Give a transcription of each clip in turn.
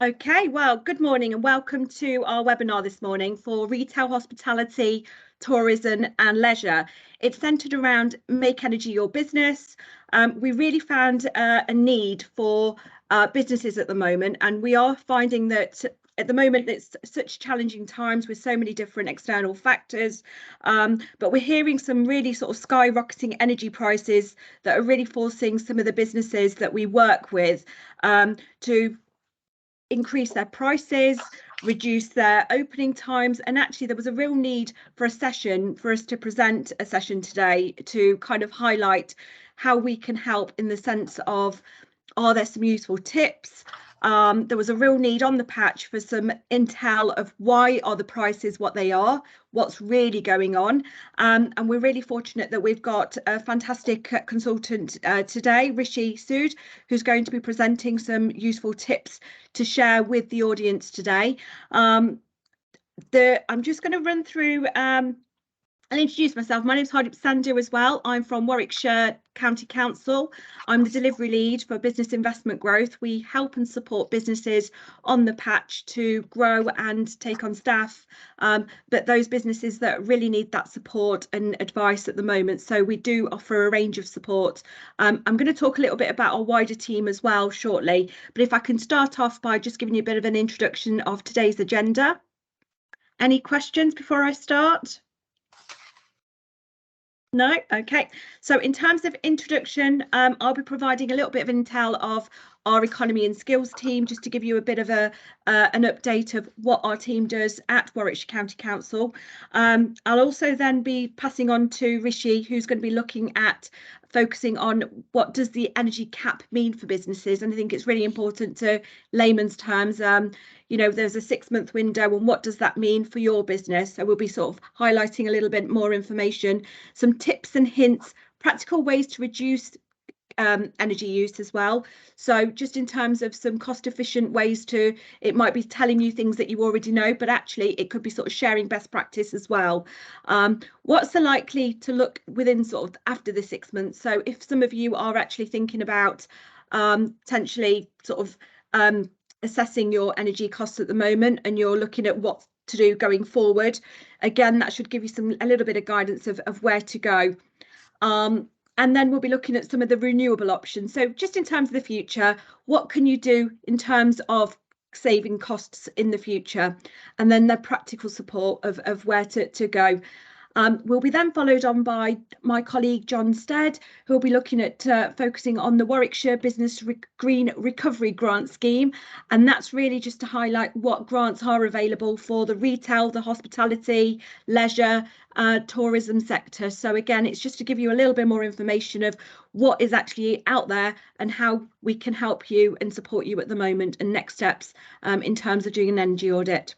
Okay, well, good morning and welcome to our webinar this morning for retail, hospitality, tourism and leisure. It's centred around Make Energy Your Business. We really found a need for businesses at the moment, and we are finding that at the moment it's such challenging times with so many different external factors, but we're hearing some really sort of skyrocketing energy prices that are really forcing some of the businesses that we work with to increase their prices, reduce their opening times, and actually there was a real need for us to present a session today to kind of highlight how we can help in the sense of, are there some useful tips? There was a real need on the patch for some intel of why are the prices what they are, what's really going on. And we're really fortunate that we've got a fantastic consultant today, Rishi Sood, who's going to be presenting some useful tips to share with the audience today. I'm just going to run through I'll introduce myself. My name's Hardeep Sandhu as well. I'm from Warwickshire County Council. I'm the delivery lead for business investment growth. We help and support businesses on the patch to grow and take on staff, but those businesses that really need that support and advice at the moment. So we do offer a range of support. I'm going to talk a little bit about our wider team as well shortly, but if I can start off by just giving you a bit of an introduction of today's agenda. Any questions before I start? No? Okay. So in terms of introduction, I'll be providing a little bit of intel of our economy and skills team, just to give you a bit of an update of what our team does at Warwickshire County Council. I'll also then be passing on to Rishi, who's going to be looking at focusing on what does the energy cap mean for businesses. And I think it's really important to layman's terms. You know, there's a 6-month window, and what does that mean for your business? So we'll be sort of highlighting a little bit more information, some tips and hints, practical ways to reduce energy use as well. So just in terms of some cost efficient ways to, it might be telling you things that you already know, but actually it could be sort of sharing best practice as well. What's the likely to look within sort of after the 6 months? So if some of you are actually thinking about potentially sort of assessing your energy costs at the moment, and you're looking at what to do going forward, again, that should give you a little bit of guidance of where to go. And then we'll be looking at some of the renewable options. So just in terms of the future, what can you do in terms of saving costs in the future? And then the practical support of where to go. We'll be then followed on by my colleague John Stead, who will be looking at focusing on the Warwickshire Business Green Recovery Grant Scheme. And that's really just to highlight what grants are available for the retail, the hospitality, leisure, tourism sector. So again, it's just to give you a little bit more information of what is actually out there and how we can help you and support you at the moment, and next steps in terms of doing an energy audit.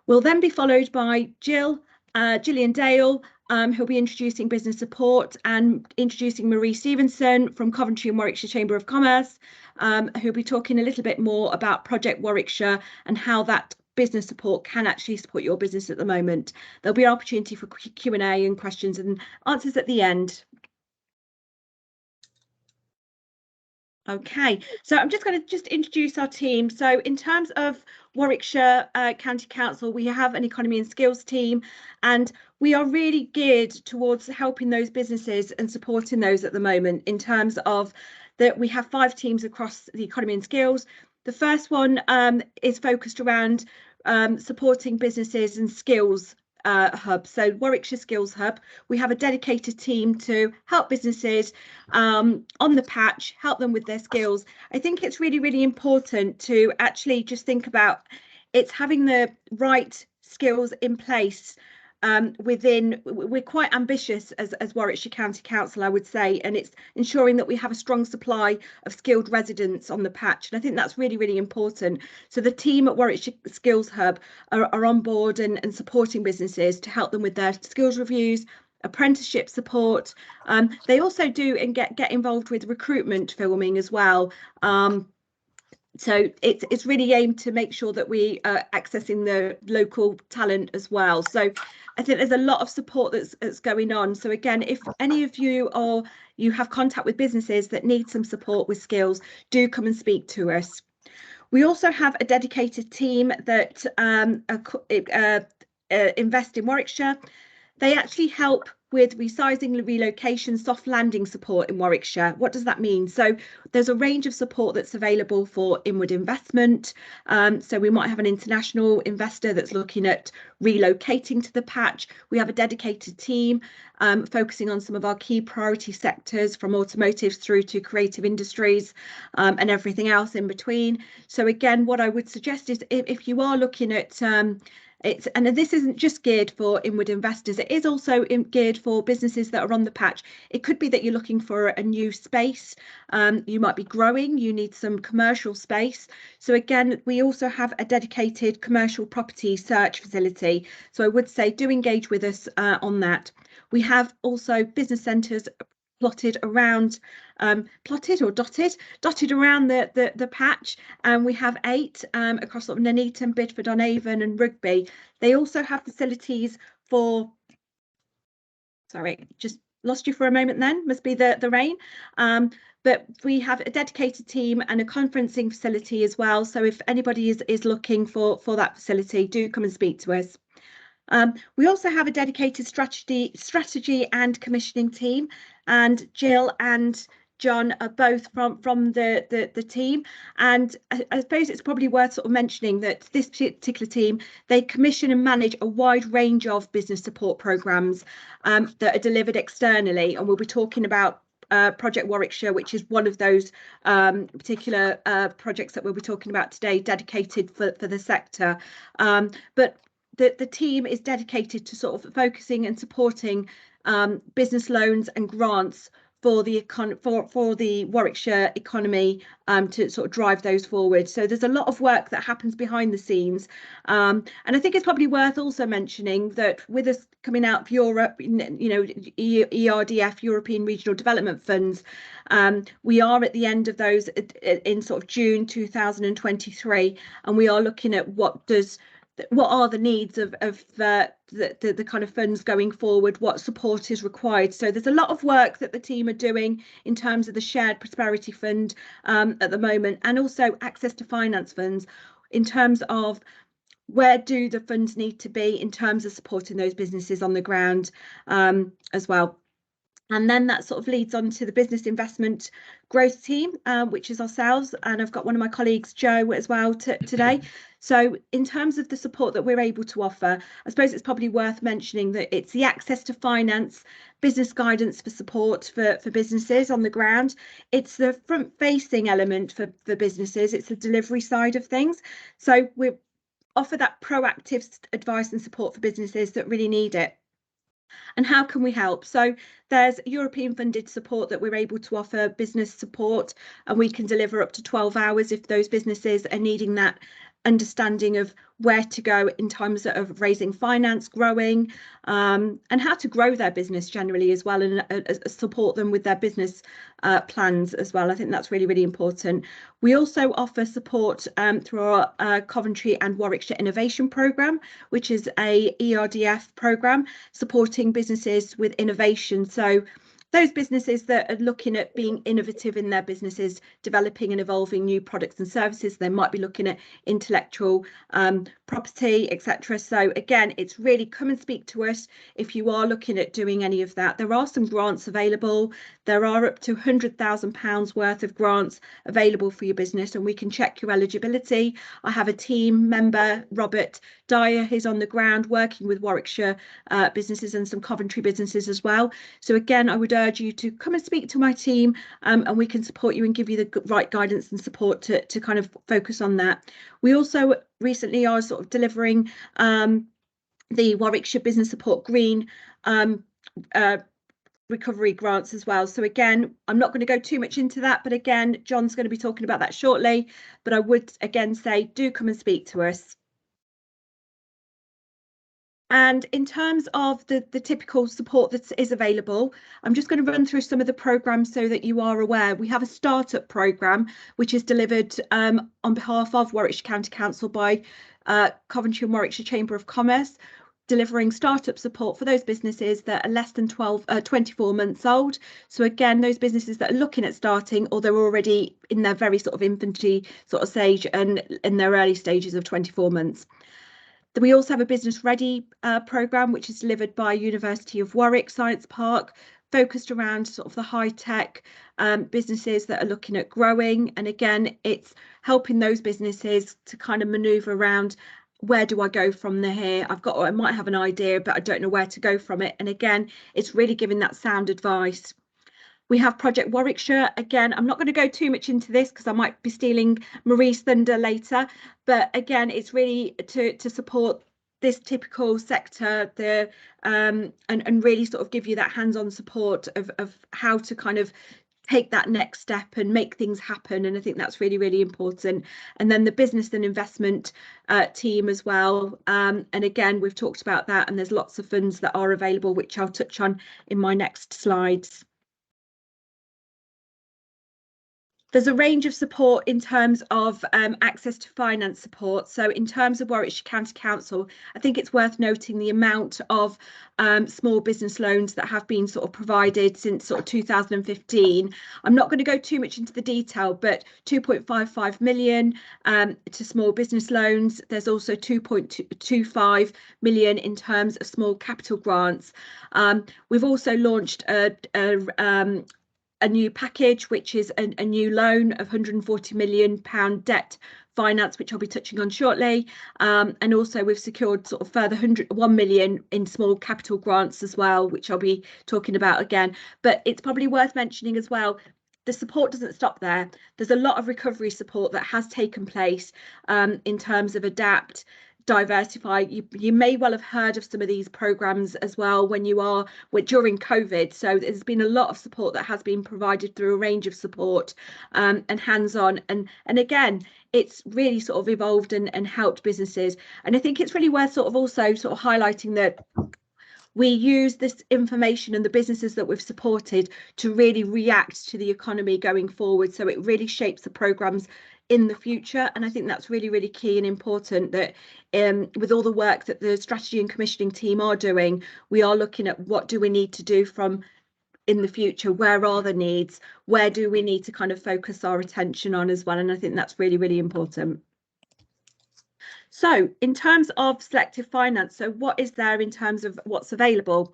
We'll then be followed by Gillian Dale, who'll be introducing business support, and introducing Marie Stevenson from Coventry and Warwickshire Chamber of Commerce, who'll be talking a little bit more about Project Warwickshire and how that business support can actually support your business at the moment. There'll be an opportunity for Q&A and questions and answers at the end. Okay, so I'm just going to introduce our team. So in terms of Warwickshire County Council, we have an economy and skills team, and we are really geared towards helping those businesses and supporting those at the moment, in terms of that we have 5 teams across the economy and skills. The first one is focused around supporting businesses and skills hub. So Warwickshire Skills Hub, we have a dedicated team to help businesses on the patch, help them with their skills. I think it's really, really important to actually just think about it's having the right skills in place we're quite ambitious as Warwickshire County Council, I would say, and it's ensuring that we have a strong supply of skilled residents on the patch, and I think that's really, really important. So the team at Warwickshire Skills Hub are on board and supporting businesses to help them with their skills reviews, apprenticeship support. They also do and get involved with recruitment filming as well. So it's really aimed to make sure that we are accessing the local talent as well. So I think there's a lot of support that's going on. So again, if any of you or you have contact with businesses that need some support with skills, do come and speak to us. We also have a dedicated team that invest in Warwickshire. They actually help with resizing, relocation, soft landing support in Warwickshire. What does that mean? So there's a range of support that's available for inward investment. So we might have an international investor that's looking at relocating to the patch. We have a dedicated team focusing on some of our key priority sectors, from automotive through to creative industries and everything else in between. So again, what I would suggest is if you are looking at and this isn't just geared for inward investors, it is also geared for businesses that are on the patch. It could be that you're looking for a new space, you might be growing, you need some commercial space. So again, we also have a dedicated commercial property search facility. So I would say do engage with us on that. We have also business centres plotted around dotted around the patch, and we have 8 across sort of Nuneaton, Bidford-on-Avon and Rugby. They also have facilities for, sorry, just lost you for a moment then, must be the rain. But we have a dedicated team and a conferencing facility as well. So if anybody is looking for that facility, do come and speak to us. We also have a dedicated strategy and commissioning team, and Jill and John are both from the team. And I suppose it's probably worth sort of mentioning that this particular team, they commission and manage a wide range of business support programmes that are delivered externally, and we'll be talking about Project Warwickshire, which is one of those particular projects that we'll be talking about today, dedicated for the sector. But the team is dedicated to sort of focusing and supporting business loans and grants for the Warwickshire economy to sort of drive those forward. So there's a lot of work that happens behind the scenes, and I think it's probably worth also mentioning that with us coming out of Europe, you know, ERDF, European Regional Development Funds, we are at the end of those in sort of June 2023, and we are looking at what are the needs of the kind of funds going forward, what support is required. So there's a lot of work that the team are doing in terms of the Shared Prosperity Fund at the moment, and also access to finance funds in terms of where do the funds need to be in terms of supporting those businesses on the ground as well. And then that sort of leads on to the business investment growth team, which is ourselves. And I've got one of my colleagues, Joe, as well today. So in terms of the support that we're able to offer, I suppose it's probably worth mentioning that it's the access to finance, business guidance for support for businesses on the ground. It's the front facing element for businesses. It's the delivery side of things. So we offer that proactive advice and support for businesses that really need it. And how can we help? So there's European funded support that we're able to offer business support, and we can deliver up to 12 hours if those businesses are needing that understanding of where to go in terms of raising finance, growing, and how to grow their business generally as well, and support them with their business plans as well. I think that's really, really important. We also offer support through our Coventry and Warwickshire Innovation Programme, which is a ERDF programme supporting businesses with innovation. So those businesses that are looking at being innovative in their businesses, developing and evolving new products and services, they might be looking at intellectual property, etc. So again, it's really come and speak to us if you are looking at doing any of that. There are some grants available. There are up to £100,000 worth of grants available for your business, and we can check your eligibility. I have a team member, Robert Dyer, who's on the ground working with Warwickshire businesses and some Coventry businesses as well. So again, I would urge you to come and speak to my team, and we can support you and give you the right guidance and support to kind of focus on that. We also recently are sort of delivering the Warwickshire Business Support Green recovery grants as well. So again, I'm not going to go too much into that, but again, John's going to be talking about that shortly. But I would again say, do come and speak to us. And in terms of the typical support that is available, I'm just going to run through some of the programmes so that you are aware. We have a startup programme which is delivered on behalf of Warwickshire County Council by Coventry and Warwickshire Chamber of Commerce. delivering startup support for those businesses that are less than 24 months old. So again, those businesses that are looking at starting, or they're already in their very sort of infancy sort of stage and in their early stages of 24 months. We also have a business ready programme, which is delivered by University of Warwick Science Park, focused around sort of the high tech businesses that are looking at growing. And again, it's helping those businesses to kind of manoeuvre around, where do I go from here? I might have an idea, but I don't know where to go from it. And again, it's really giving that sound advice. We have Project Warwickshire. Again, I'm not going to go too much into this because I might be stealing Marie's thunder later. But again, it's really to support this typical sector, and really sort of give you that hands-on support of how to kind of take that next step and make things happen. And I think that's really, really important. And then the business and investment team as well. And again, we've talked about that, and there's lots of funds that are available, which I'll touch on in my next slides. There's a range of support in terms of access to finance support. So in terms of Warwickshire County Council, I think it's worth noting the amount of small business loans that have been sort of provided since sort of 2015. I'm not going to go too much into the detail, but 2.55 million to small business loans. There's also 2.25 million in terms of small capital grants. We've also launched a new package, which is a new loan of £140 million debt finance, which I'll be touching on shortly. And also we've secured sort of further 1 million in small capital grants as well, which I'll be talking about again. But it's probably worth mentioning as well, the support doesn't stop there. There's a lot of recovery support that has taken place in terms of Adapt, Diversify. You may well have heard of some of these programs as well during COVID. So there's been a lot of support that has been provided through a range of support and hands-on. And again, it's really sort of evolved and helped businesses. And I think it's really worth sort of also sort of highlighting that we use this information and the businesses that we've supported to really react to the economy going forward. So it really shapes the programmes in the future. And I think that's really, really key and important, that with all the work that the strategy and commissioning team are doing, we are looking at what do we need to do from in the future, where are the needs, where do we need to kind of focus our attention on as well. And I think that's really, really important. So in terms of selective finance, so what is there in terms of what's available?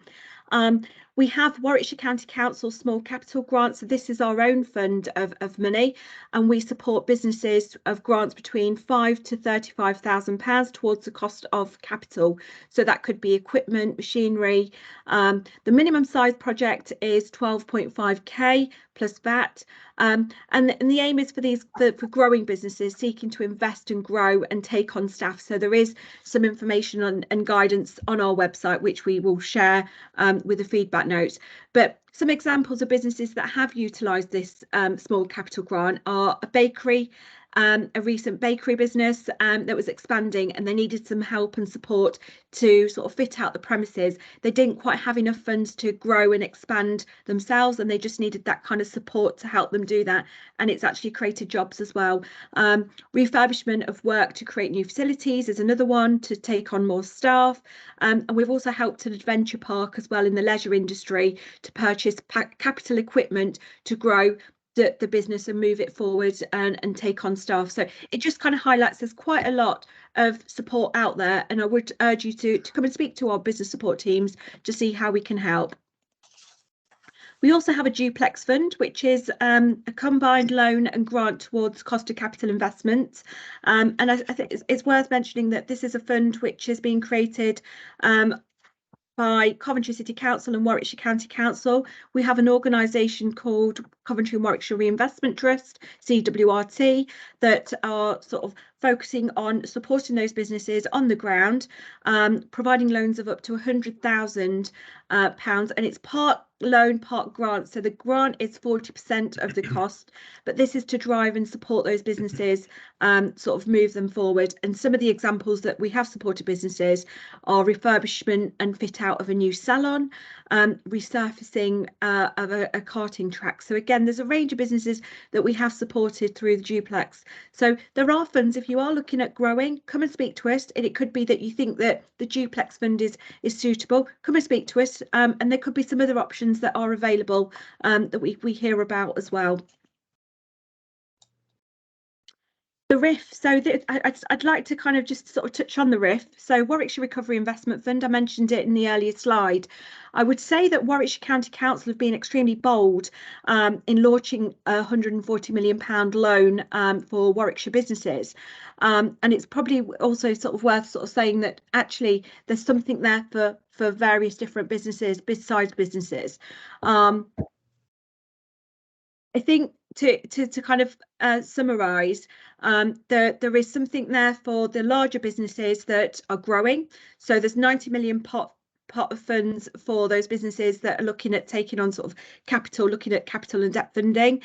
We have Warwickshire County Council small capital grants. So this is our own fund of money, and we support businesses of grants between £5,000 to £35,000 towards the cost of capital. So that could be equipment, machinery. The minimum size project is 12.5k plus VAT. And the aim is for growing businesses seeking to invest and grow and take on staff. So there is some information and guidance on our website, which we will share with the feedback notes. But some examples of businesses that have utilised this small capital grant are a bakery, a recent bakery business that was expanding, and they needed some help and support to sort of fit out the premises. They didn't quite have enough funds to grow and expand themselves, and they just needed that kind of support to help them do that. And it's actually created jobs as well. Refurbishment of work to create new facilities is another one, to take on more staff. And we've also helped an adventure park as well in the leisure industry to purchase capital equipment to grow the business and move it forward and take on staff. So it just kind of highlights there's quite a lot of support out there, and I would urge you to come and speak to our business support teams to see how we can help. We also have a duplex fund, which is a combined loan and grant towards cost of capital investment. And I think it's worth mentioning that this is a fund which has been created by Coventry City Council and Warwickshire County Council. We have an organisation called Coventry and Warwickshire Reinvestment Trust, CWRT, that are sort of focusing on supporting those businesses on the ground, providing loans of up to £100,000, and it's part loan, part grant. So the grant is 40% of the cost, but this is to drive and support those businesses, sort of move them forward. And some of the examples that we have supported businesses are refurbishment and fit out of a new salon, resurfacing of a karting track. So again, again, there's a range of businesses that we have supported through the duplex. So there are funds, if you are looking at growing, come and speak to us. And it could be that you think that the duplex fund is suitable, come and speak to us. And there could be some other options that are available that we hear about as well. The RIF, so I'd like to kind of just sort of touch on the RIF. So Warwickshire Recovery Investment Fund, I mentioned it in the earlier slide. I would say that Warwickshire County Council have been extremely bold in launching a £140 million loan for Warwickshire businesses. And it's probably also sort of worth sort of saying that actually there's something there for various different businesses, besides businesses. I think to kind of summarise, there is something there for the larger businesses that are growing. So there's 90 million pot of funds for those businesses that are looking at taking on sort of capital, looking at capital and debt funding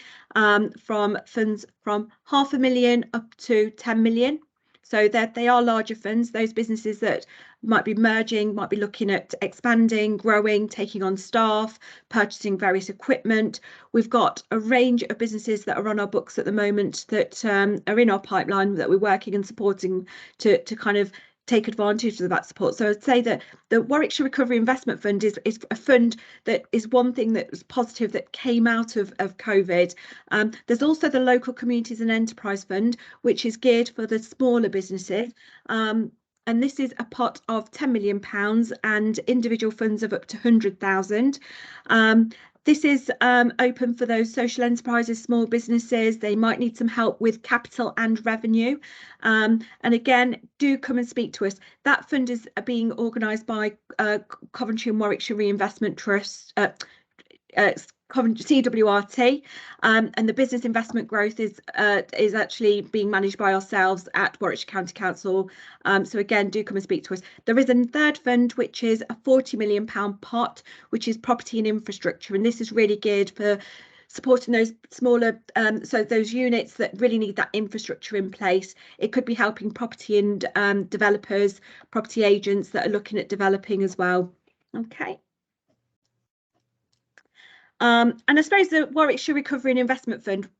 from funds from £500,000 up to 10 million. So that they are larger funds, those businesses that might be merging, might be looking at expanding, growing, taking on staff, purchasing various equipment. We've got a range of businesses that are on our books at the moment that are in our pipeline that we're working and supporting to kind of take advantage of that support. So I'd say that the Warwickshire Recovery Investment Fund is a fund that is one thing that was positive that came out of COVID. There's also the Local Communities and Enterprise Fund, which is geared for the smaller businesses. And this is a pot of £10 million and individual funds of up to 100,000. This is open for those social enterprises, small businesses. They might need some help with capital and revenue. And again, do come and speak to us. That fund is being organised by Coventry and Warwickshire Reinvestment Trust, CWRT, and the business investment growth is actually being managed by ourselves at Warwickshire County Council. So again, do come and speak to us. There is a third fund, which is a £40 million pot, which is property and infrastructure, and this is really geared for supporting those smaller, so those units that really need that infrastructure in place. It could be helping property and developers, property agents that are looking at developing as well. Okay. And I suppose the Warwickshire Recovery and Investment Fund,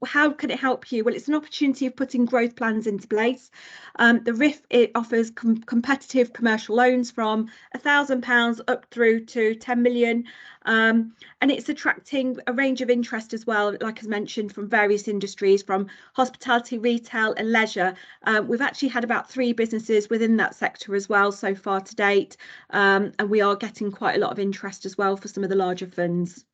how can it help you? Well, it's an opportunity of putting growth plans into place. The RIF, it offers competitive commercial loans from £1,000 up through to 10 million. And it's attracting a range of interest as well, like I mentioned, from various industries, from hospitality, retail and leisure. We've actually had about 3 businesses within that sector as well so far to date. And we are getting quite a lot of interest as well for some of the larger funds.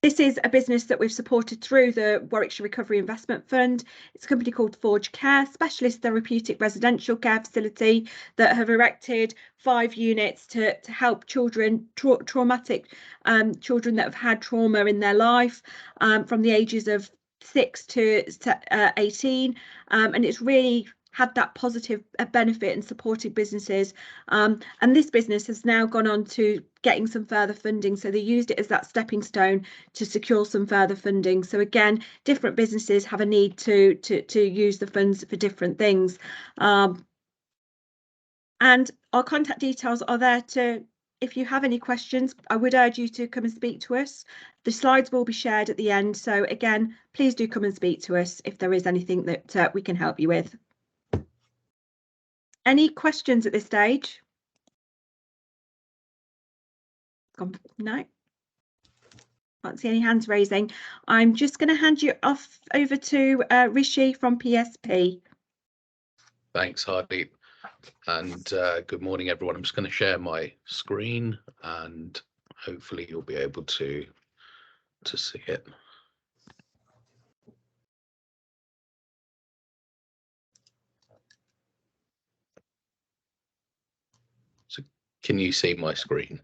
This is a business that we've supported through the Warwickshire Recovery Investment Fund. It's a company called Forge Care, specialist therapeutic residential care facility that have erected 5 units to help children, traumatic children that have had trauma in their life from the ages of 6 to 18. And it's really had that positive benefit and supported businesses. And this business has now gone on to getting some further funding. So they used it as that stepping stone to secure some further funding. So again, different businesses have a need to use the funds for different things. And our contact details are there to, if you have any questions, I would urge you to come and speak to us. The slides will be shared at the end. So again, please do come and speak to us if there is anything that we can help you with. Any questions at this stage? No. Can't see any hands raising. I'm just going to hand you off over to Rishi from PSP. Thanks, Hardy. And good morning, everyone. I'm just going to share my screen and hopefully you'll be able to see it. So can you see my screen?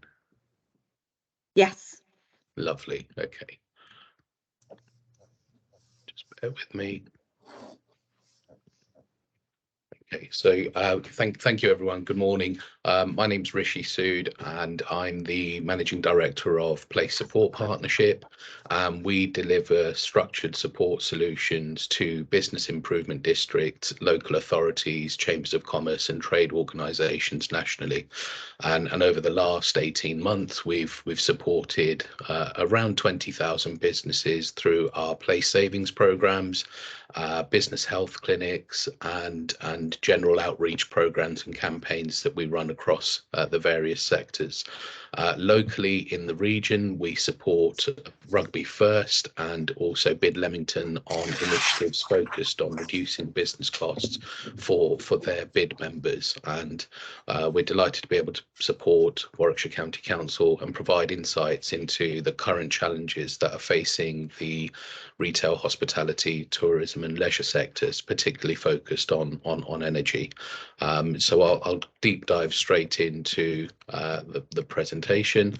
Yes. Lovely. Okay. Just bear with me. Okay, so thank you everyone. Good morning. My name's Rishi Sood and I'm the Managing Director of Place Support Partnership. We deliver structured support solutions to business improvement districts, local authorities, chambers of commerce and trade organisations nationally. And over the last 18 months, we've supported around 20,000 businesses through our place savings programs, business health clinics and general outreach programs and campaigns that we run across the various sectors. Locally in the region, we support Rugby First and also Bid Leamington on initiatives focused on reducing business costs for their bid members. And we're delighted to be able to support Warwickshire County Council and provide insights into the current challenges that are facing the retail, hospitality, tourism and leisure sectors, particularly focused on energy. So I'll deep dive straight into the presentation.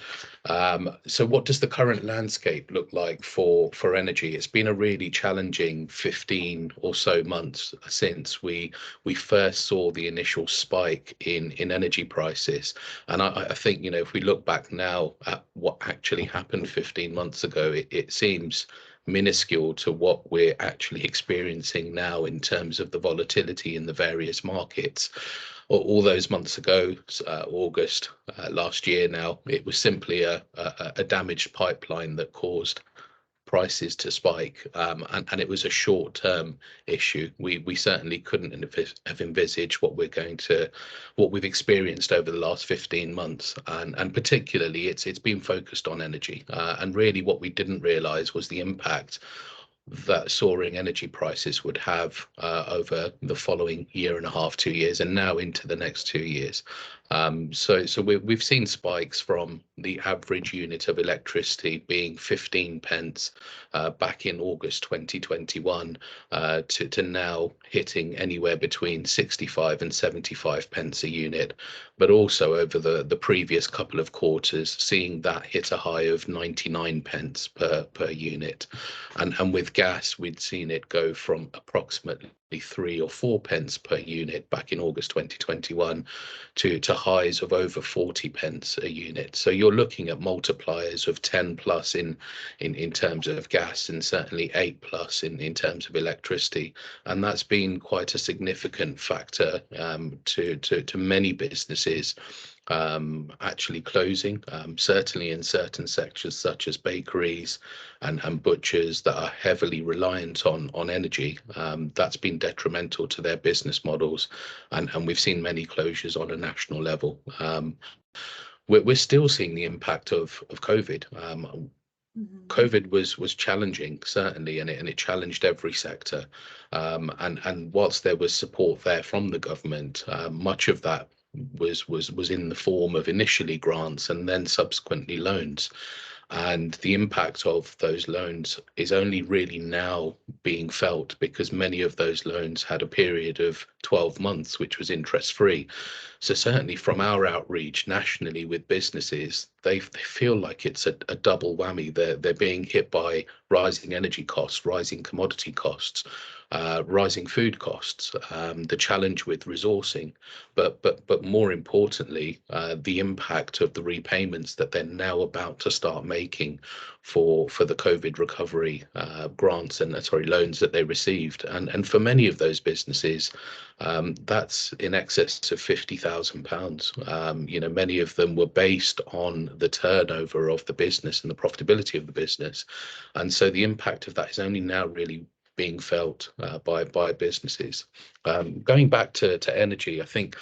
So what does the current landscape look like for energy? It's been a really challenging 15 or so months since we first saw the initial spike in energy prices. And I think, you know, if we look back now at what actually happened 15 months ago, it seems minuscule to what we're actually experiencing now in terms of the volatility in the various markets. All those months ago, August last year now, it was simply a damaged pipeline that caused prices to spike, and it was a short-term issue. We certainly couldn't have envisaged what we've experienced over the last 15 months, and particularly it's been focused on energy, and really what we didn't realize was the impact that soaring energy prices would have over the following year and a half, 2 years, and now into the next 2 years. So we've seen spikes from the average unit of electricity being 15 pence back in August 2021 to now hitting anywhere between 65 and 75 pence a unit, but also over the previous couple of quarters seeing that hit a high of 99 pence per unit. And with gas, we'd seen it go from approximately 3 or 4 pence per unit back in August 2021 to highs of over 40 pence a unit. So you're looking at multipliers of 10 plus in terms of gas, and certainly 8 plus in terms of electricity. And that's been quite a significant factor to many businesses actually closing, certainly in certain sectors such as bakeries and butchers that are heavily reliant on energy. That's been detrimental to their business models, and we've seen many closures on a national level. We're still seeing the impact of COVID. COVID was challenging, certainly, and it challenged every sector. And whilst there was support there from the government, much of that was in the form of initially grants and then subsequently loans. And the impact of those loans is only really now being felt because many of those loans had a period of 12 months, which was interest free. So certainly from our outreach nationally with businesses, they feel like it's a double whammy. They're being hit by rising energy costs, rising commodity costs, rising food costs, the challenge with resourcing, but more importantly, the impact of the repayments that they're now about to start making for the COVID recovery grants and loans that they received. And for many of those businesses, that's in excess of £50,000. You know, many of them were based on the turnover of the business and the profitability of the business, and so the impact of that is only now really being felt by businesses. Going back to energy, I think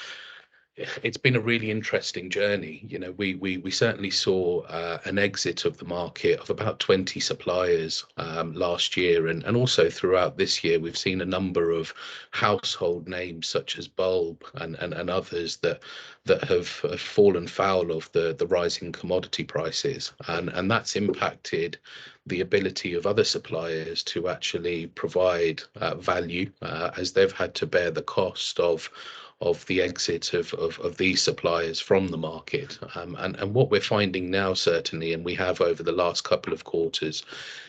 it's been a really interesting journey. You know, we certainly saw an exit of the market of about 20 suppliers last year, and also throughout this year we've seen a number of household names such as Bulb and others that have fallen foul of the rising commodity prices, and that's impacted the ability of other suppliers to actually provide value as they've had to bear the cost of of the exit of these suppliers from the market. And what we're finding now, certainly, and we have over the last couple of quarters,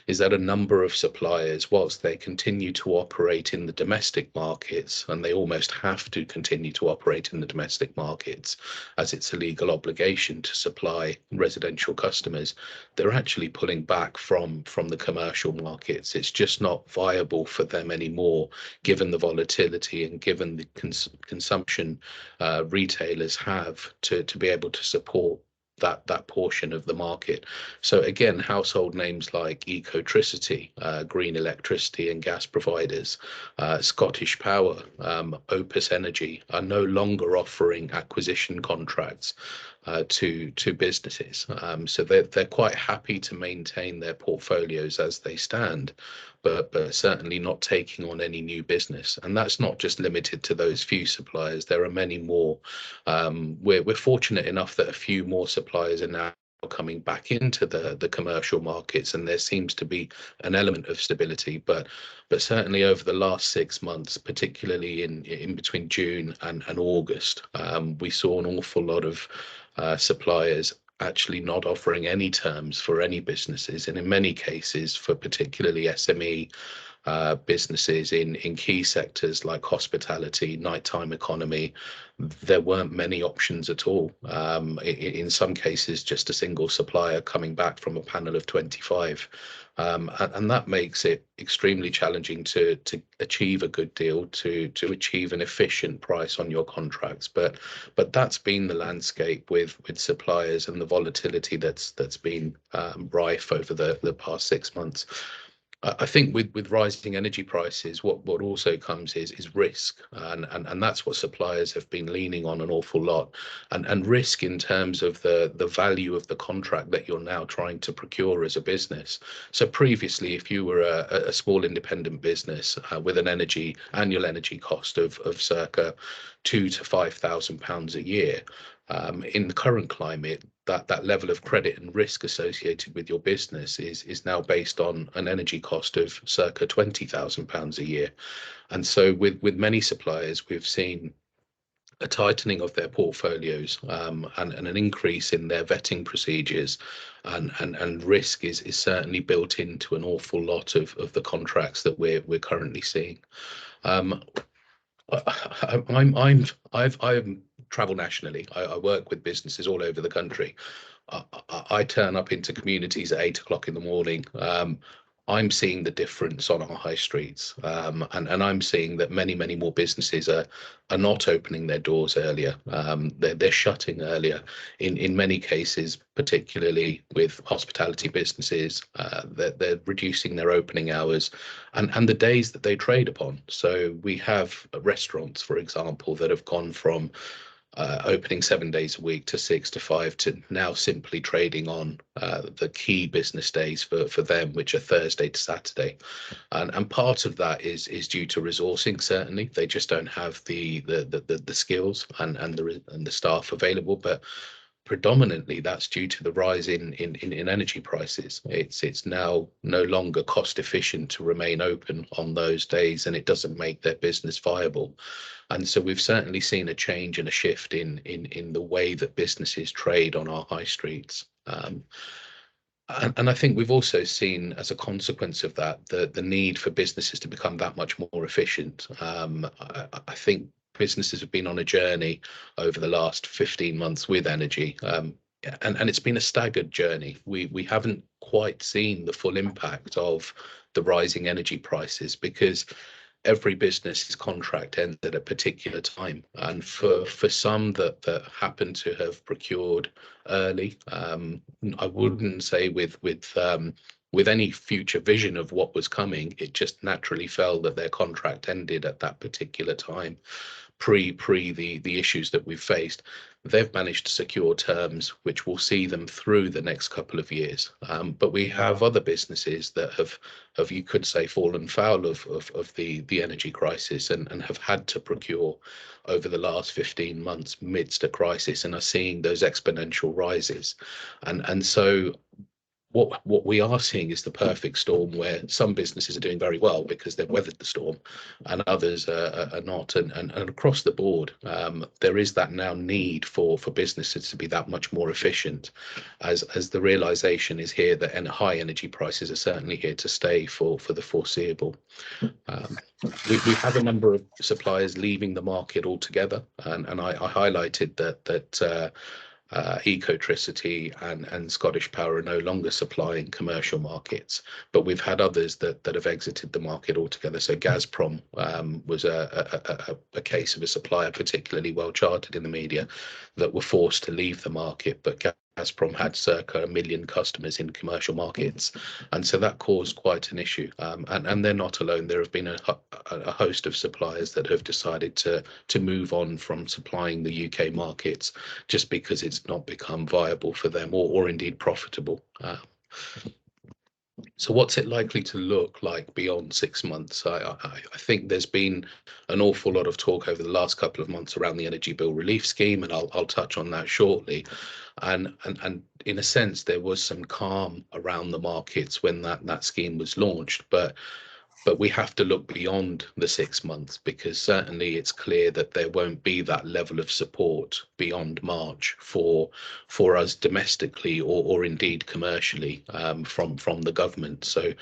is that a number of suppliers, whilst they continue to operate in the domestic markets, and they almost have to continue to operate in the domestic markets as it's a legal obligation to supply residential customers, they're actually pulling back from the commercial markets. It's just not viable for them anymore, given the volatility and given the consumption retailers have to be able to support that portion of the market. So again, household names like Ecotricity, green electricity and gas providers, Scottish Power, Opus Energy are no longer offering acquisition contracts to businesses. So they're quite happy to maintain their portfolios as they stand, but certainly not taking on any new business. And that's not just limited to those few suppliers. There are many more. We're fortunate enough that a few more suppliers are now coming back into the commercial markets, and there seems to be an element of stability. But certainly over the last 6 months, particularly in between June and August, we saw an awful lot of suppliers actually not offering any terms for any businesses, and in many cases for particularly SME businesses in key sectors like hospitality, nighttime economy, there weren't many options at all. In some cases, just a single supplier coming back from a panel of 25. And that makes it extremely challenging to achieve a good deal, to achieve an efficient price on your contracts. But that's been the landscape with suppliers and the volatility that's been rife over the past 6 months. I think with rising energy prices, what also comes is risk, and that's what suppliers have been leaning on an awful lot, and risk in terms of the value of the contract that you're now trying to procure as a business. So previously, if you were a small independent business with an annual energy cost of circa £2,000 to £5,000 a year, in the current climate, that level of credit and risk associated with your business is now based on an energy cost of circa £20,000 a year. And so with many suppliers, we've seen a tightening of their portfolios, and an increase in their vetting procedures, and risk is certainly built into an awful lot of the contracts that we're currently seeing. I travel nationally. I work with businesses all over the country. I turn up into communities at 8 o'clock in the morning. I'm seeing the difference on our high streets, and I'm seeing that many more businesses are not opening their doors earlier. They're shutting earlier. In many cases, particularly with hospitality businesses, they're reducing their opening hours and the days that they trade upon. So we have restaurants, for example, that have gone from opening 7 days a week to 6 to 5 to now simply trading on the key business days for them, which are Thursday to Saturday. And part of that is due to resourcing. Certainly, they just don't have the skills and the staff available. But predominantly that's due to the rise in energy prices. It's now no longer cost efficient to remain open on those days, and it doesn't make their business viable. And so we've certainly seen a change and a shift in the way that businesses trade on our high streets. And I think we've also seen, as a consequence of that, the need for businesses to become that much more efficient. I think businesses have been on a journey over the last 15 months with energy, and it's been a staggered journey. We haven't quite seen the full impact of the rising energy prices, because every business's contract ends at a particular time, and for some that happen to have procured early, I wouldn't say with any future vision of what was coming, it just naturally fell that their contract ended at that particular time, pre the issues that we've faced. They've managed to secure terms which will see them through the next couple of years. But we have other businesses that have, you could say, fallen foul of the energy crisis, and have had to procure over the last 15 months midst a crisis, and are seeing those exponential rises. And so what we are seeing is the perfect storm, where some businesses are doing very well because they've weathered the storm, and others are not. And across the board, there is that now need for businesses to be that much more efficient, as the realization is here that high energy prices are certainly here to stay for the foreseeable. We have a number of suppliers leaving the market altogether, and I highlighted that Ecotricity and Scottish Power are no longer supplying commercial markets, but we've had others that have exited the market altogether. So Gazprom was a case of a supplier particularly well charted in the media that were forced to leave the market, but Gazprom had circa 1 million customers in commercial markets, and so that caused quite an issue. And they're not alone. There have been a host of suppliers that have decided to move on from supplying the UK markets just because it's not become viable for them, or indeed profitable. So what's it likely to look like beyond 6 months? I think there's been an awful lot of talk over the last couple of months around the energy bill relief scheme, and I'll touch on that shortly. And in a sense, there was some calm around the markets when that scheme was launched, but we have to look beyond the 6 months, because certainly it's clear that there won't be that level of support beyond March for us domestically, or indeed commercially, from the government. So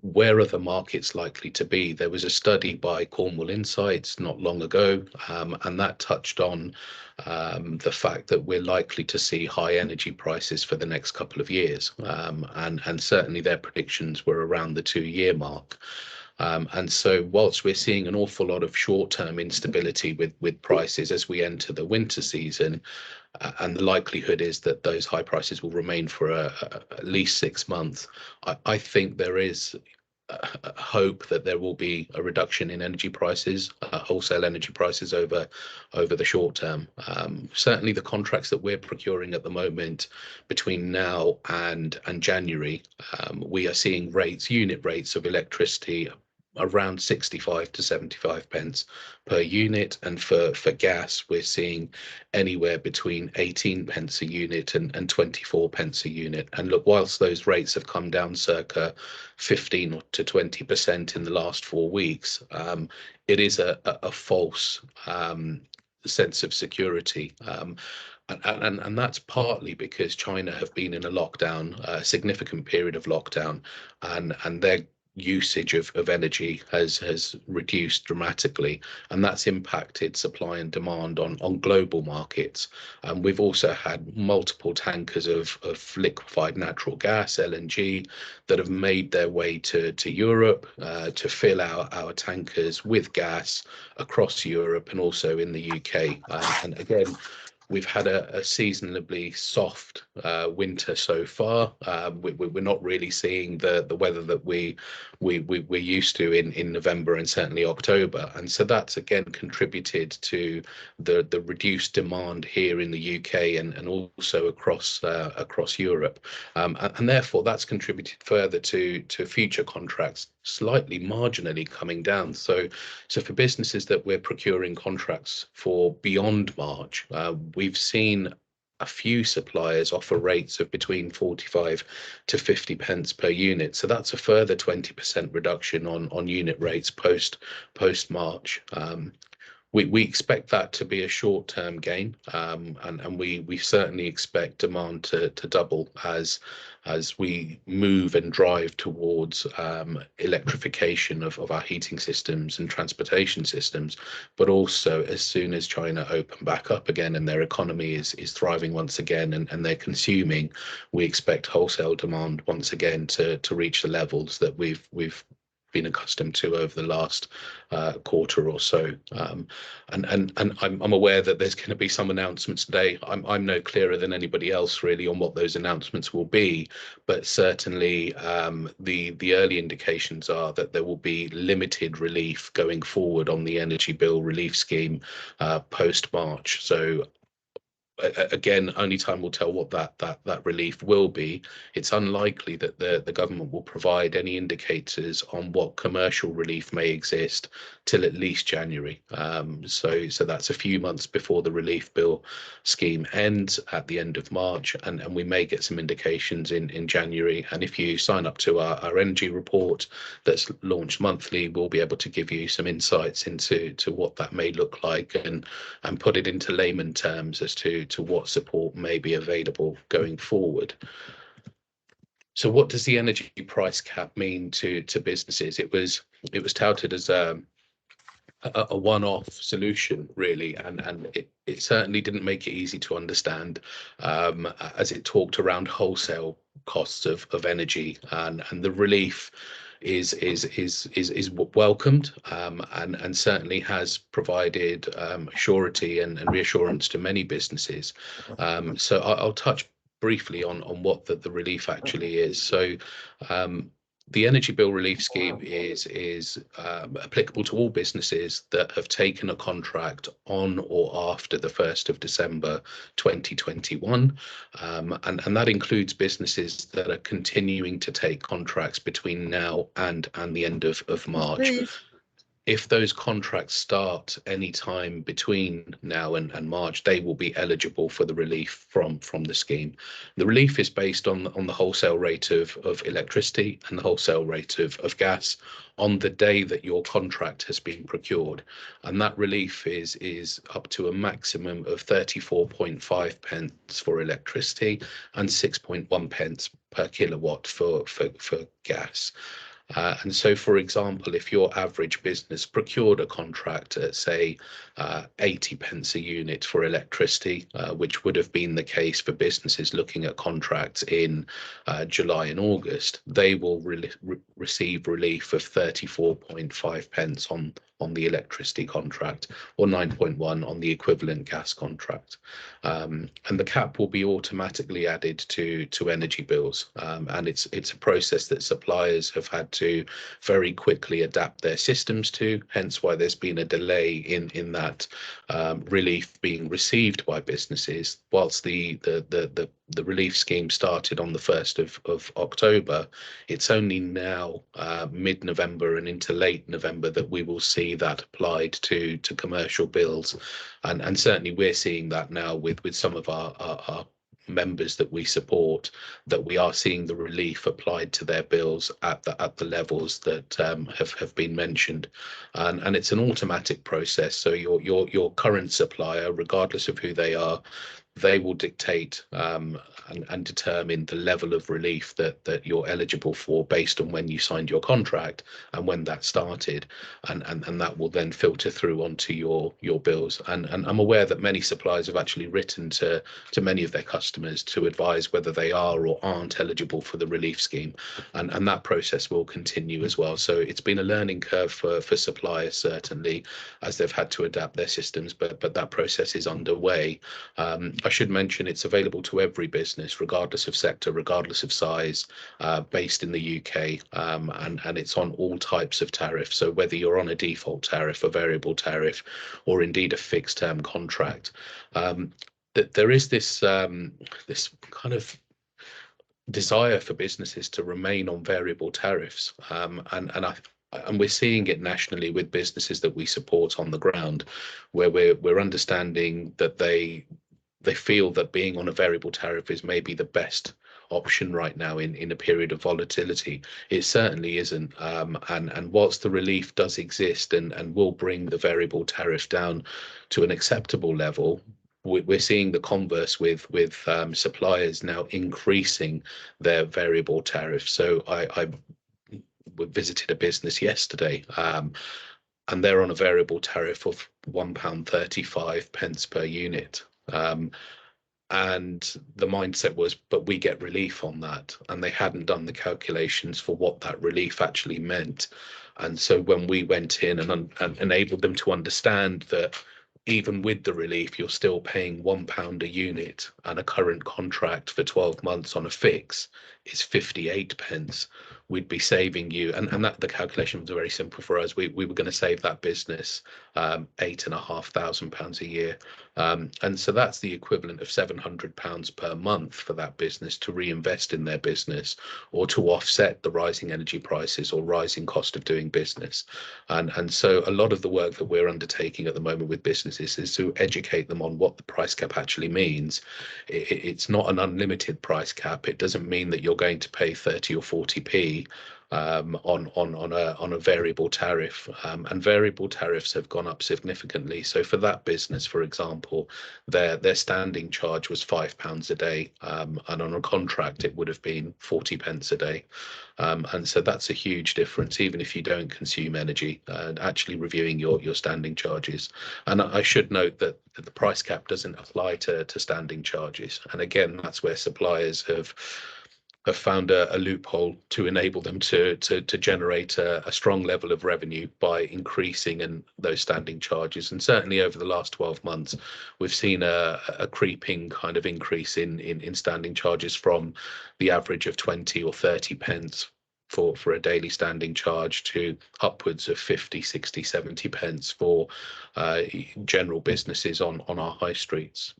where are the markets likely to be? There was a study by Cornwall Insights not long ago, and that touched on the fact that we're likely to see high energy prices for the next couple of years, and certainly their predictions were around the 2-year mark. And so whilst we're seeing an awful lot of short-term instability with prices as we enter the winter season, and the likelihood is that those high prices will remain for at least 6 months, I think there is a hope that there will be a reduction in energy prices, wholesale energy prices over the short term. Certainly the contracts that we're procuring at the moment between now and January, we are seeing unit rates of electricity around 65 to 75 pence per unit, and for gas we're seeing anywhere between 18 pence a unit and 24 pence a unit. And look, whilst those rates have come down circa 15 to 20% in the last 4 weeks, it is a false sense of security. And that's partly because China have been in a lockdown, a significant period of lockdown, and their usage of energy has reduced dramatically, and that's impacted supply and demand on global markets. And we've also had multiple tankers of liquefied natural gas, LNG, that have made their way to Europe to fill our tankers with gas across Europe and also in the UK. And again, we've had a seasonably soft winter so far. We're not really seeing the weather that we're used to in November and certainly October, and so that's again contributed to the reduced demand here in the UK and also across Europe, and therefore that's contributed further to future contracts slightly marginally coming down. So for businesses that we're procuring contracts for beyond March, we've seen a few suppliers offer rates of between 45 to 50 pence per unit. So that's a further 20% reduction on unit rates post March. We expect that to be a short-term gain, and we certainly expect demand to double as we move and drive towards electrification of our heating systems and transportation systems, but also as soon as China open back up again and their economy is thriving once again and they're consuming, we expect wholesale demand once again to reach the levels that we've been accustomed to over the last quarter or so. And I'm aware that there's going to be some announcements today. I'm no clearer than anybody else really on what those announcements will be, but certainly the early indications are that there will be limited relief going forward on the energy bill relief scheme post March. So again, only time will tell what that relief will be. It's unlikely that the government will provide any indicators on what commercial relief may exist till at least January. So that's a few months before the relief bill scheme ends at the end of March, and we may get some indications in January. And if you sign up to our energy report that's launched monthly, we'll be able to give you some insights into what that may look like, and put it into layman terms as to what support may be available going forward. So what does the energy price cap mean to businesses? It was touted as a one-off solution, really, and it certainly didn't make it easy to understand, as it talked around wholesale costs of energy, and the relief is welcomed, and certainly has provided surety and reassurance to many businesses. So I'll touch briefly on what the relief actually is. So the energy bill relief scheme is applicable to all businesses that have taken a contract on or after the 1st of December 2021, and that includes businesses that are continuing to take contracts between now and the end of March. Please. If those contracts start any time between now and March, they will be eligible for the relief from the scheme. The relief is based on the wholesale rate of electricity and the wholesale rate of gas on the day that your contract has been procured, and that relief is up to a maximum of 34.5 pence for electricity and 6.1 pence per kilowatt for gas. And so, for example, if your average business procured a contract at, say, 80 pence a unit for electricity, which would have been the case for businesses looking at contracts in July and August, they will receive relief of 34.5 pence on the electricity contract, or 9.1 on the equivalent gas contract. And the cap will be automatically added to energy bills, and it's a process that suppliers have had to very quickly adapt their systems to, hence why there's been a delay in that relief being received by businesses. Whilst the relief scheme started on the 1st of October, it's only now mid-November and into late November that we will see that applied to commercial bills, and certainly we're seeing that now with some of our members that we support, that we are seeing the relief applied to their bills at the levels that have been mentioned, and it's an automatic process. So your current supplier, regardless of who they are, they will dictate and determine the level of relief that you're eligible for based on when you signed your contract and when that started, and that will then filter through onto your bills. And I'm aware that many suppliers have actually written to many of their customers to advise whether they are or aren't eligible for the relief scheme, and that process will continue as well. So it's been a learning curve for suppliers, certainly, as they've had to adapt their systems, but that process is underway. I should mention it's available to every business, regardless of sector, regardless of size, based in the UK, and it's on all types of tariffs. So whether you're on a default tariff, a variable tariff, or indeed a fixed term contract, that there is this kind of desire for businesses to remain on variable tariffs, and we're seeing it nationally with businesses that we support on the ground, where we're understanding that they feel that being on a variable tariff is maybe the best option right now in a period of volatility. It certainly isn't, and whilst the relief does exist and will bring the variable tariff down to an acceptable level, we're seeing the converse with suppliers now increasing their variable tariff. So I visited a business yesterday, and they're on a variable tariff of £1.35 per unit. And the mindset was, but we get relief on that, and they hadn't done the calculations for what that relief actually meant. And so when we went in and enabled them to understand that even with the relief, you're still paying £1 a unit, and a current contract for 12 months on a fix is 58 pence. we'd be saving you, and that the calculation was very simple for us. We were going to save that business £8,500 a year, and so that's the equivalent of £700 per month for that business to reinvest in their business, or to offset the rising energy prices or rising cost of doing business. And so a lot of the work that we're undertaking at the moment with businesses is to educate them on what the price cap actually means. It's not an unlimited price cap. It doesn't mean that you're going to pay 30 or 40p on a variable tariff, and variable tariffs have gone up significantly. So for that business, for example, their standing charge was £5 a day, and on a contract it would have been 40 pence a day. And so that's a huge difference, even if you don't consume energy, and actually reviewing your standing charges. And I should note that the price cap doesn't apply to standing charges. And again, that's where suppliers have found a loophole to enable them to generate a strong level of revenue by increasing those standing charges. And certainly over the last 12 months, we've seen a creeping kind of increase in standing charges from the average of 20 or 30 pence for a daily standing charge to upwards of 50, 60, 70 pence for general businesses on our high streets.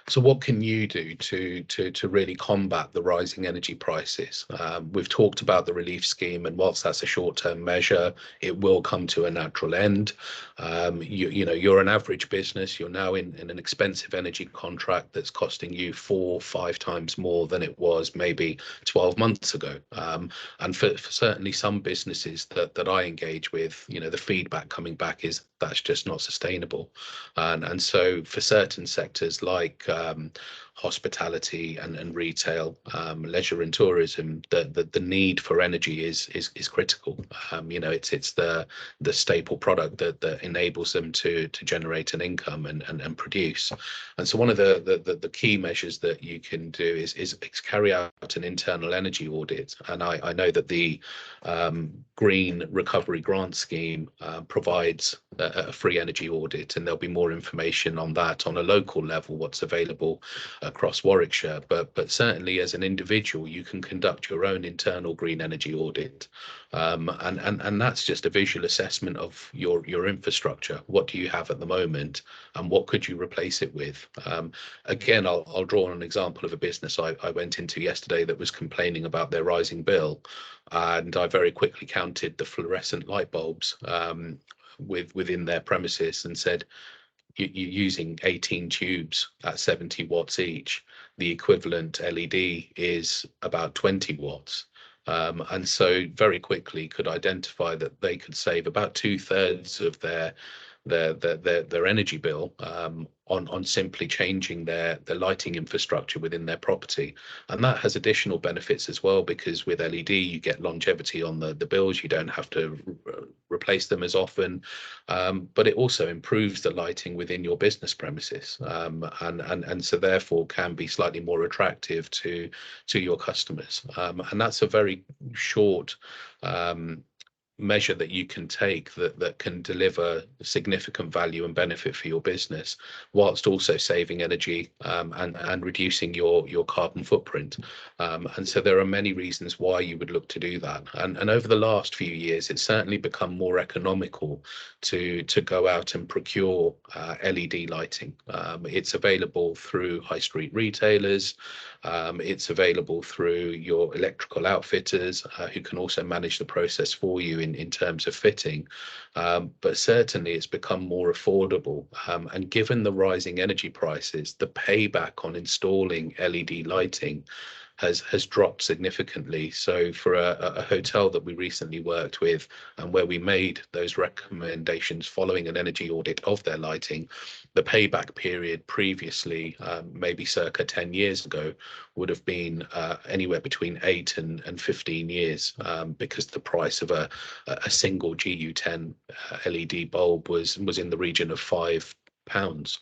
So what can you do to really combat the rising energy prices? We've talked about the relief scheme, and whilst that's a short-term measure, it will come to a natural end. You know, you're an average business. You're now in an expensive energy contract that's costing you 4 or 5 times more than it was maybe 12 months ago. And for certainly some businesses that I engage with, you know, the feedback coming back is that's just not sustainable. And so for certain sectors like hospitality and retail, leisure and tourism, the need for energy is critical. You know, it's the staple product that enables them to generate an income and produce. And so one of the key measures that you can do is carry out an internal energy audit. And I know that the Green Recovery Grant Scheme provides a free energy audit, and there'll be more information on that on a local level, what's available across Warwickshire. But certainly as an individual, you can conduct your own internal green energy audit, and that's just a visual assessment of your infrastructure. What do you have at the moment, and what could you replace it with? Again, I'll draw on an example of a business I went into yesterday that was complaining about their rising bill, and I very quickly counted the fluorescent light bulbs within their premises and said, you're using 18 tubes at 70 watts each. The equivalent LED is about 20 watts. And so very quickly could identify that they could save about 2/3 of their energy bill on simply changing their lighting infrastructure within their property. And that has additional benefits as well, because with LED you get longevity on the bills. You don't have to replace them as often, but it also improves the lighting within your business premises, and so therefore can be slightly more attractive to your customers. And that's a very short measure that you can take that can deliver significant value and benefit for your business, whilst also saving energy and reducing your carbon footprint. And so there are many reasons why you would look to do that. And over the last few years, it's certainly become more economical to go out and procure LED lighting. It's available through high street retailers. It's available through your electrical outfitters, who can also manage the process for you in terms of fitting. But certainly it's become more affordable. And given the rising energy prices, the payback on installing LED lighting has dropped significantly. So for a hotel that we recently worked with, and where we made those recommendations following an energy audit of their lighting, the payback period previously, maybe circa 10 years ago, would have been anywhere between 8 and 15 years, because the price of a single GU10 LED bulb was in the region of pounds.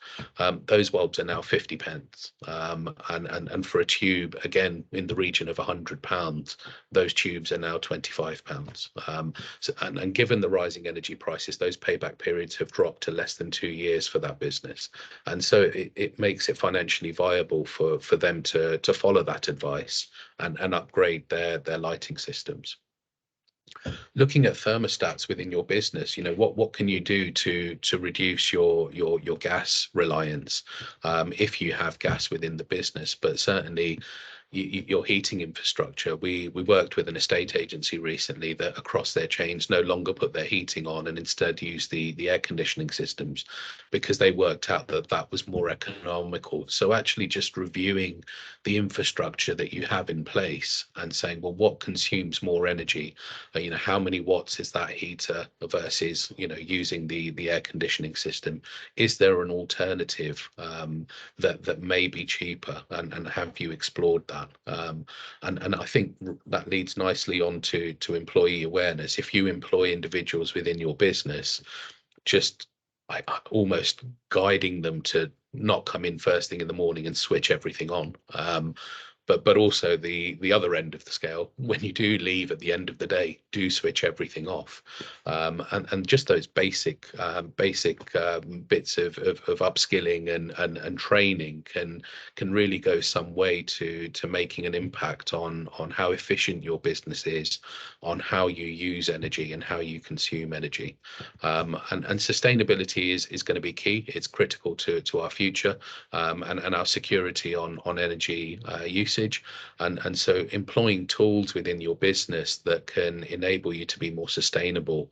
Those bulbs are now 50 pence, and for a tube, again in the region of 100 pounds, those tubes are now 25 pounds. And given the rising energy prices, those payback periods have dropped to less than 2 years for that business, and so it makes it financially viable for them to follow that advice and upgrade their lighting systems. Looking at thermostats within your business, what can you do to reduce your gas reliance, if you have gas within the business, but certainly your heating infrastructure. We worked with an estate agency recently that across their chains no longer put their heating on and instead used the air conditioning systems, because they worked out that that was more economical. So actually just reviewing the infrastructure that you have in place and saying, well, what consumes more energy? How many watts is that heater versus using the air conditioning system? Is there an alternative that may be cheaper, and have you explored that? And I think that leads nicely on to employee awareness. If you employ individuals within your business, just almost guiding them to not come in first thing in the morning and switch everything on. But also the other end of the scale, when you do leave at the end of the day, do switch everything off, and just those basic bits of upskilling and training can really go some way to making an impact on how efficient your business is, on how you use energy and how you consume energy, and sustainability is going to be key. It's critical to our future, and our security on energy use. And so employing tools within your business that can enable you to be more sustainable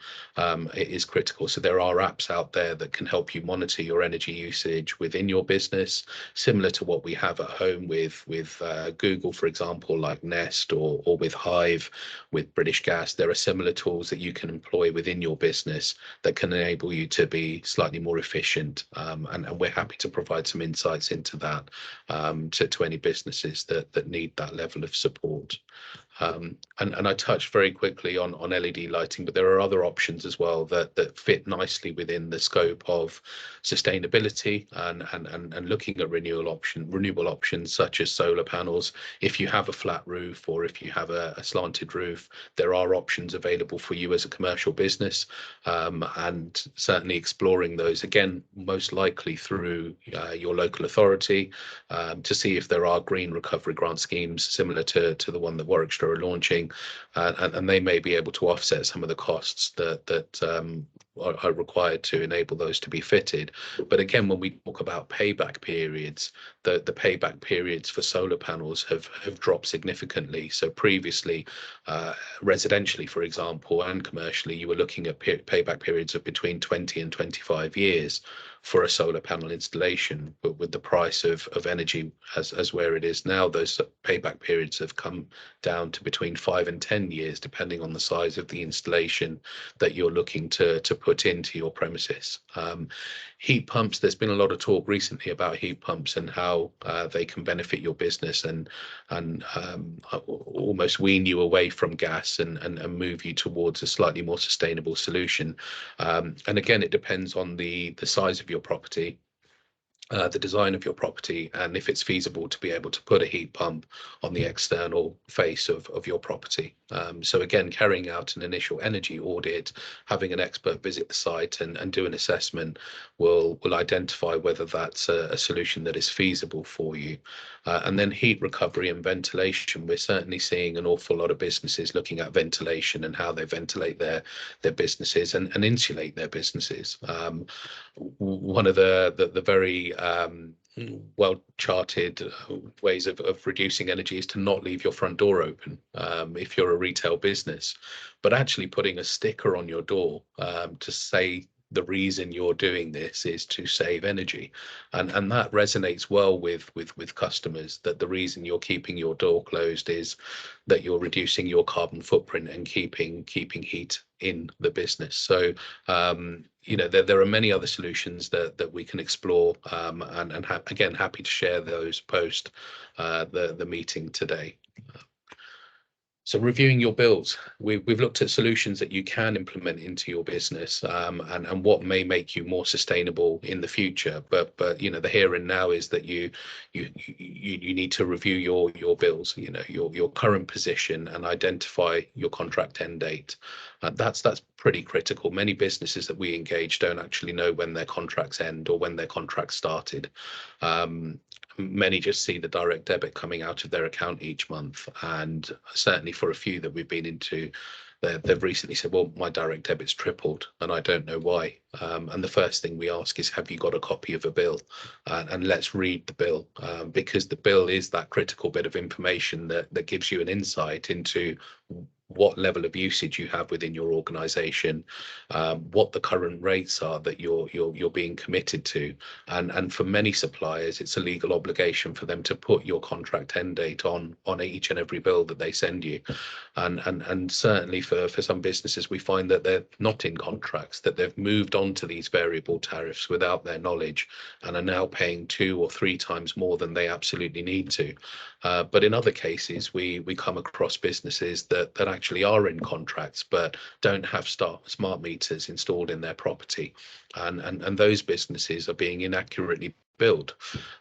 is critical. So there are apps out there that can help you monitor your energy usage within your business, similar to what we have at home with Google, for example, like Nest, or with Hive with British Gas. There are similar tools that you can employ within your business that can enable you to be slightly more efficient, and we're happy to provide some insights into that to any businesses that need that level of support. And I touched very quickly on LED lighting, but there are other options as well that fit nicely within the scope of sustainability and looking at renewable options such as solar panels. If you have a flat roof, or if you have a slanted roof, there are options available for you as a commercial business, and certainly exploring those, again, most likely through your local authority, to see if there are green recovery grant schemes similar to the one that Warwickshire are launching, and they may be able to offset some of the costs that are required to enable those to be fitted. But again, when we talk about payback periods, the payback periods for solar panels have dropped significantly. So previously, residentially, for example, and commercially, you were looking at payback periods of between 20 and 25 years for a solar panel installation. But with the price of energy as where it is now, those payback periods have come down to between 5 and 10 years, depending on the size of the installation that you're looking to put into your premises. Heat pumps, there's been a lot of talk recently about heat pumps and how they can benefit your business and almost wean you away from gas and move you towards a slightly more sustainable solution. And again, it depends on the size of your property, the design of your property, and if it's feasible to be able to put a heat pump on the external face of your property. So again, carrying out an initial energy audit, having an expert visit the site and do an assessment will identify whether that's a solution that is feasible for you. And then heat recovery and ventilation. We're certainly seeing an awful lot of businesses looking at ventilation and how they ventilate their businesses and insulate their businesses. One of the very well charted ways of reducing energy is to not leave your front door open, if you're a retail business, but actually putting a sticker on your door to say the reason you're doing this is to save energy, and that resonates well with customers, that the reason you're keeping your door closed is that you're reducing your carbon footprint and keeping heat in the business. So there are many other solutions that we can explore, and again, happy to share those post the meeting today. So reviewing your bills, we've looked at solutions that you can implement into your business, and what may make you more sustainable in the future. But the here and now is that you need to review your bills, your current position, and identify your contract end date. That's pretty critical. Many businesses that we engage don't actually know when their contracts end or when their contracts started. Many just see the direct debit coming out of their account each month, and certainly for a few that we've been into, they've recently said, well, my direct debit's tripled and I don't know why. And the first thing we ask is, have you got a copy of a bill? And let's read the bill, because the bill is that critical bit of information that gives you an insight into what level of usage you have within your organization, what the current rates are that you're being committed to. And for many suppliers, it's a legal obligation for them to put your contract end date on each and every bill that they send you. And certainly for some businesses, we find that they're not in contracts, that they've moved on to these variable tariffs without their knowledge and are now paying 2 or 3 times more than they absolutely need to. But in other cases, we come across businesses that actually are in contracts but don't have smart meters installed in their property, and those businesses are being inaccurately billed.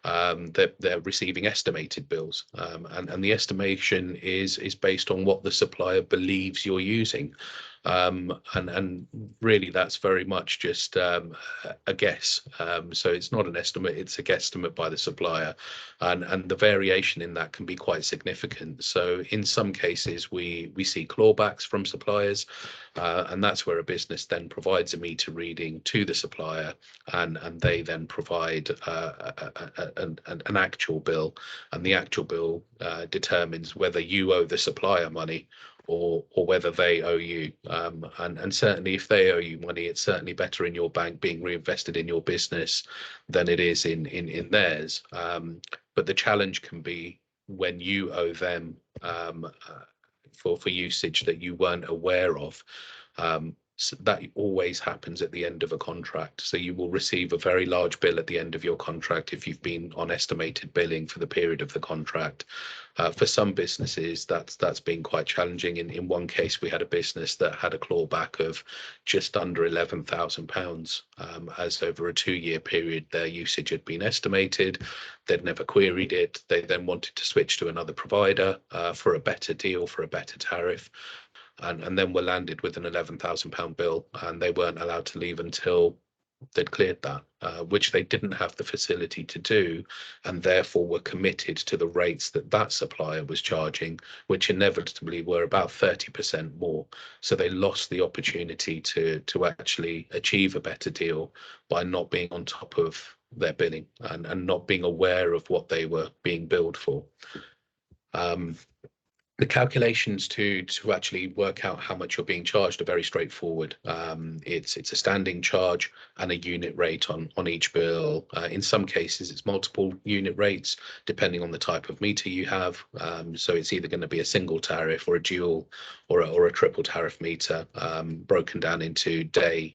They're receiving estimated bills, and the estimation is based on what the supplier believes you're using. And really that's very much just a guess. So it's not an estimate, it's a guesstimate by the supplier, and the variation in that can be quite significant. So in some cases we see clawbacks from suppliers, and that's where a business then provides a meter reading to the supplier, and they then provide an actual bill, and the actual bill determines whether you owe the supplier money or whether they owe you. And certainly if they owe you money, it's certainly better in your bank being reinvested in your business than it is in theirs. But the challenge can be when you owe them for usage that you weren't aware of. So that always happens at the end of a contract. So you will receive a very large bill at the end of your contract if you've been on estimated billing for the period of the contract. For some businesses, that's been quite challenging. In one case, we had a business that had a clawback of just under £11,000, as over a 2-year period their usage had been estimated. They'd never queried it. They then wanted to switch to another provider for a better deal, for a better tariff. And then were landed with an £11,000 bill, and they weren't allowed to leave until they'd cleared that, which they didn't have the facility to do, and therefore were committed to the rates that supplier was charging, which inevitably were about 30% more. So they lost the opportunity to actually achieve a better deal by not being on top of their billing and not being aware of what they were being billed for. The calculations to actually work out how much you're being charged are very straightforward. It's a standing charge and a unit rate on each bill. In some cases, it's multiple unit rates depending on the type of meter you have. So it's either going to be a single tariff or a dual or a triple tariff meter, broken down into day,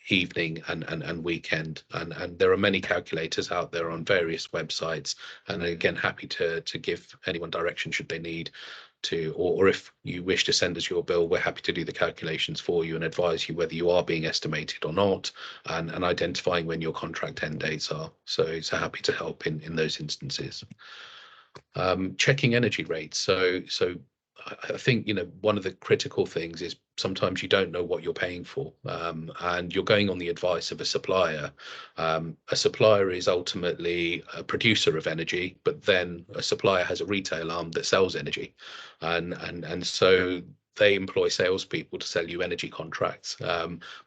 evening and weekend, and there are many calculators out there on various websites, and again happy to give anyone direction should they need to, or if you wish to send us your bill, we're happy to do the calculations for you and advise you whether you are being estimated or not, and identifying when your contract end dates are. So happy to help in those instances. Checking energy rates. So I think, one of the critical things is sometimes you don't know what you're paying for, and you're going on the advice of a supplier. A supplier is ultimately a producer of energy, but then a supplier has a retail arm that sells energy, and so they employ salespeople to sell you energy contracts,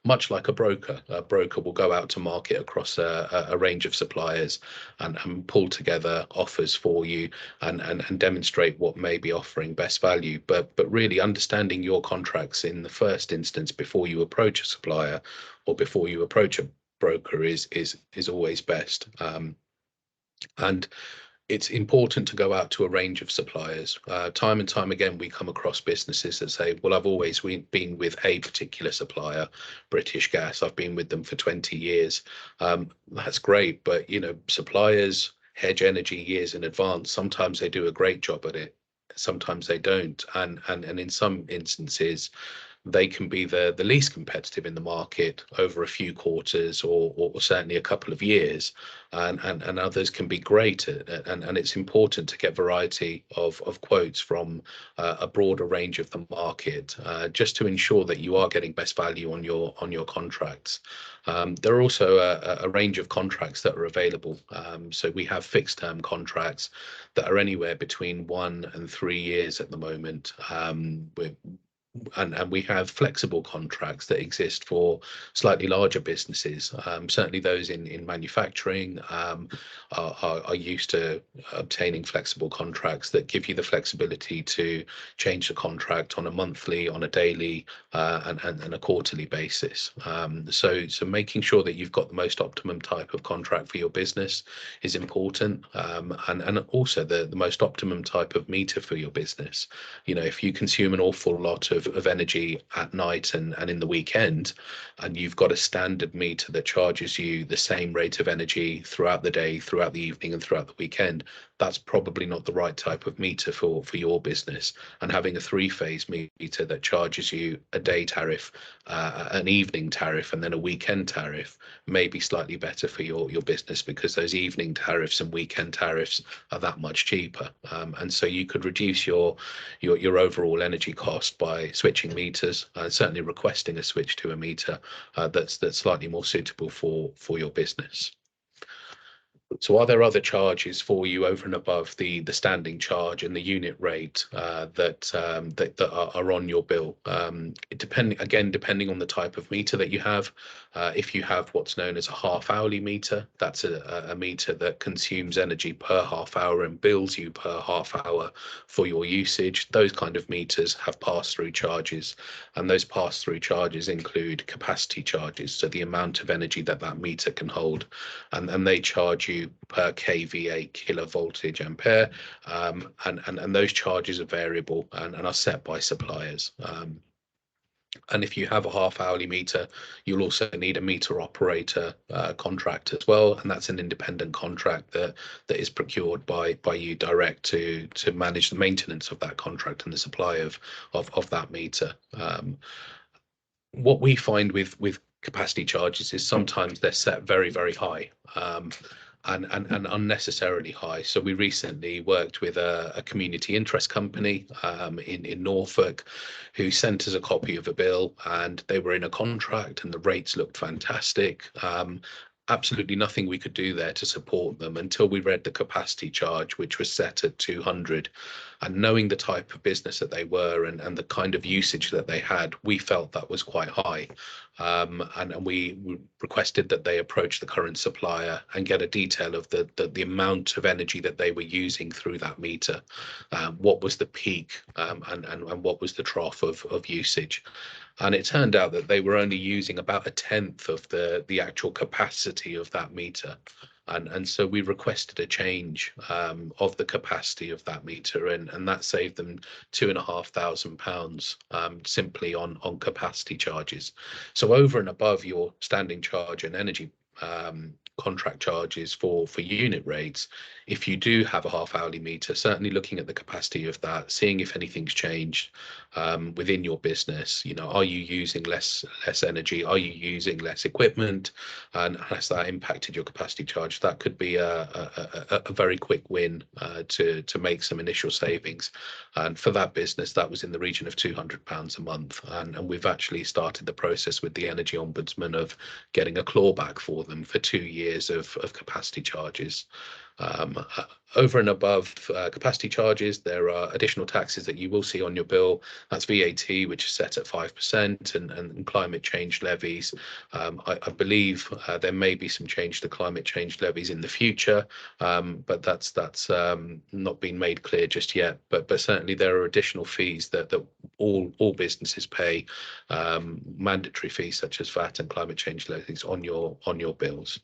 much like a broker. A broker will go out to market across a range of suppliers and pull together offers for you and demonstrate what may be offering best value. But really understanding your contracts in the first instance before you approach a supplier or before you approach a broker is always best. And it's important to go out to a range of suppliers. Time and time again, we come across businesses that say, well, I've always been with a particular supplier, British Gas. I've been with them for 20 years. That's great, but suppliers hedge energy years in advance. Sometimes they do a great job at it. sometimes they don't, and in some instances they can be the least competitive in the market over a few quarters or certainly a couple of years, and others can be great and it's important to get variety of quotes from a broader range of the market, just to ensure that you are getting best value on your contracts. There are also a range of contracts that are available. So we have fixed term contracts that are anywhere between 1 and 3 years at the moment. And we have flexible contracts that exist for slightly larger businesses. Certainly those in manufacturing are used to obtaining flexible contracts that give you the flexibility to change the contract on a monthly, on a daily, and a quarterly basis. So making sure that you've got the most optimum type of contract for your business is important, and also the most optimum type of meter for your business. You know, if you consume an awful lot of energy at night and in the weekend, and you've got a standard meter that charges you the same rate of energy throughout the day, throughout the evening, and throughout the weekend, that's probably not the right type of meter for your business. And having a 3-phase meter that charges you a day tariff, an evening tariff, and then a weekend tariff may be slightly better for your business, because those evening tariffs and weekend tariffs are that much cheaper. And so you could reduce your overall energy cost by switching meters, certainly requesting a switch to a meter that's slightly more suitable for your business. So are there other charges for you over and above the standing charge and the unit rate that are on your bill? Depending on the type of meter that you have. If you have what's known as a half-hourly meter, that's a meter that consumes energy per half hour and bills you per half hour for your usage. Those kind of meters have pass-through charges, and those pass-through charges include capacity charges, so the amount of energy that meter can hold, and they charge you per kVA, kilovoltage ampere, and those charges are variable and are set by suppliers. And if you have a half-hourly meter, you'll also need a meter operator contract as well, and that's an independent contract that is procured by you direct to manage the maintenance of that contract and the supply of that meter. What we find with capacity charges is sometimes they're set very, very high. And unnecessarily high. So we recently worked with a community interest company in Norfolk, who sent us a copy of a bill, and they were in a contract and the rates looked fantastic. Absolutely nothing we could do there to support them until we read the capacity charge, which was set at 200. And knowing the type of business that they were and the kind of usage that they had, we felt that was quite high. And we requested that they approach the current supplier and get a detail of the amount of energy that they were using through that meter, what was the peak, and what was the trough of usage. And it turned out that they were only using about 1/10 of the actual capacity of that meter. And so we requested a change of the capacity of that meter, and that saved them £2,500 simply on capacity charges. So over and above your standing charge and energy contract charges for unit rates, if you do have a half-hourly meter, certainly looking at the capacity of that, seeing if anything's changed within your business. You know, are you using less energy? Are you using less equipment? And has that impacted your capacity charge? That could be a very quick win to make some initial savings. And for that business, that was in the region of £200 a month. And we've actually started the process with the Energy Ombudsman of getting a clawback for them for 2 years of capacity charges. Over and above capacity charges, there are additional taxes that you will see on your bill. That's VAT, which is set at 5%, and climate change levies. I believe there may be some change to climate change levies in the future, but that's not been made clear just yet. But certainly there are additional fees that all businesses pay, mandatory fees such as VAT and climate change levies on your bills.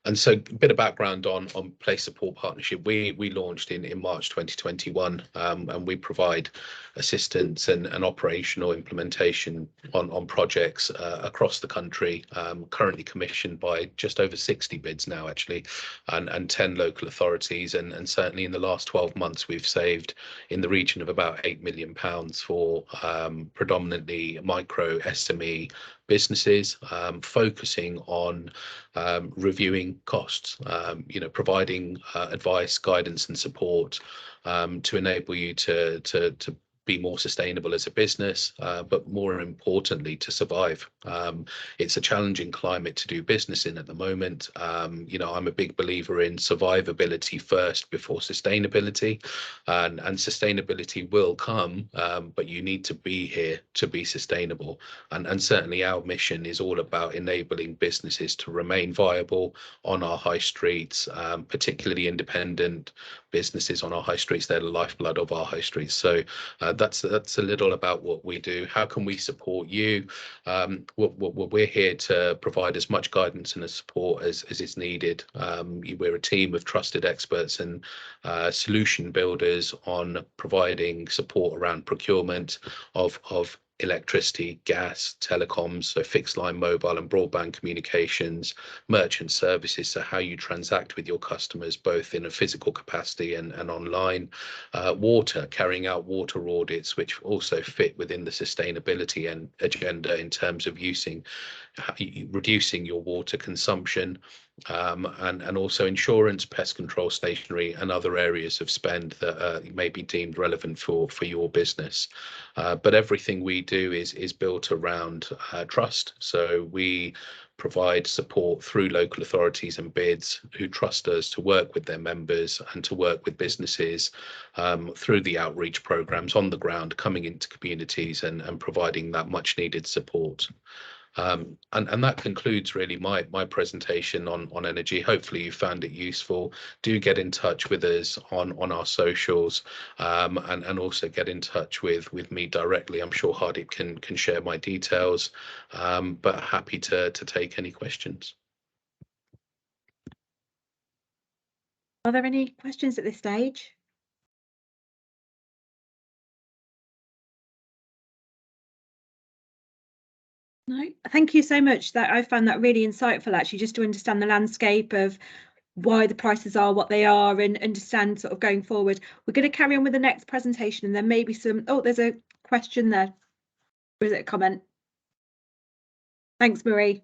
And so a bit of background on Place Support Partnership. We launched in March 2021, and we provide assistance and operational implementation on projects across the country, currently commissioned by just over 60 bids now actually, and 10 local authorities, and certainly in the last 12 months we've saved in the region of about £8 million for predominantly micro SME businesses, focusing on reviewing costs, providing advice, guidance and support to enable you to be more sustainable as a business, but more importantly to survive. It's a challenging climate to do business in at the moment. I'm a big believer in survivability first before sustainability, and sustainability will come, but you need to be here to be sustainable. And certainly our mission is all about enabling businesses to remain viable on our high streets, particularly independent businesses on our high streets. They're the lifeblood of our high streets. So that's a little about what we do. How can we support you? We're here to provide as much guidance and support as is needed. We're a team of trusted experts and solution builders on providing support around procurement of electricity, gas, telecoms, so fixed line, mobile and broadband communications, merchant services, so how you transact with your customers both in a physical capacity and online, water, carrying out water audits which also fit within the sustainability and agenda in terms of reducing your water consumption, and also insurance, pest control, stationery and other areas of spend that may be deemed relevant for your business. But everything we do is built around trust. So we provide support through local authorities and bids who trust us to work with their members and to work with businesses through the outreach programs on the ground, coming into communities and providing that much needed support. And that concludes really my presentation on energy. Hopefully you found it useful. Do get in touch with us on our socials, and also get in touch with me directly. I'm sure Hardeep can share my details, but happy to take any questions. Are there any questions at this stage? No, thank you so much. That I found that really insightful, actually, just to understand the landscape of why the prices are what they are and understand sort of going forward. We're going to carry on with the next presentation, and there may be some. Oh, there's a question there. Or is it a comment? Thanks, Marie.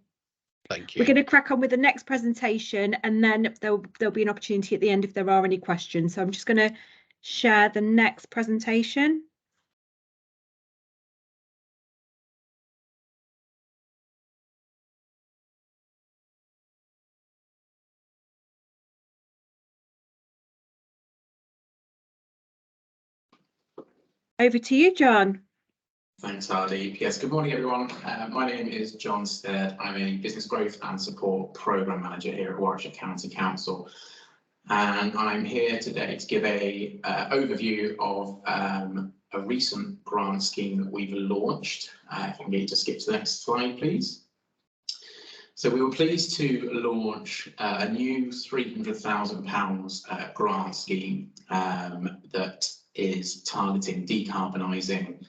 Thank you. We're going to crack on with the next presentation, and then there'll be an opportunity at the end if there are any questions. So I'm just going to share the next presentation. Over to you, John. Thanks, Hardeep. Yes, good morning, everyone. My name is John Stead. I'm a Business Growth and Support Programme Manager here at Warwickshire County Council. And I'm here today to give a overview of a recent grant scheme that we've launched. If I can get you to skip to the next slide, please. So we were pleased to launch a new £300,000 grant scheme that is targeting decarbonising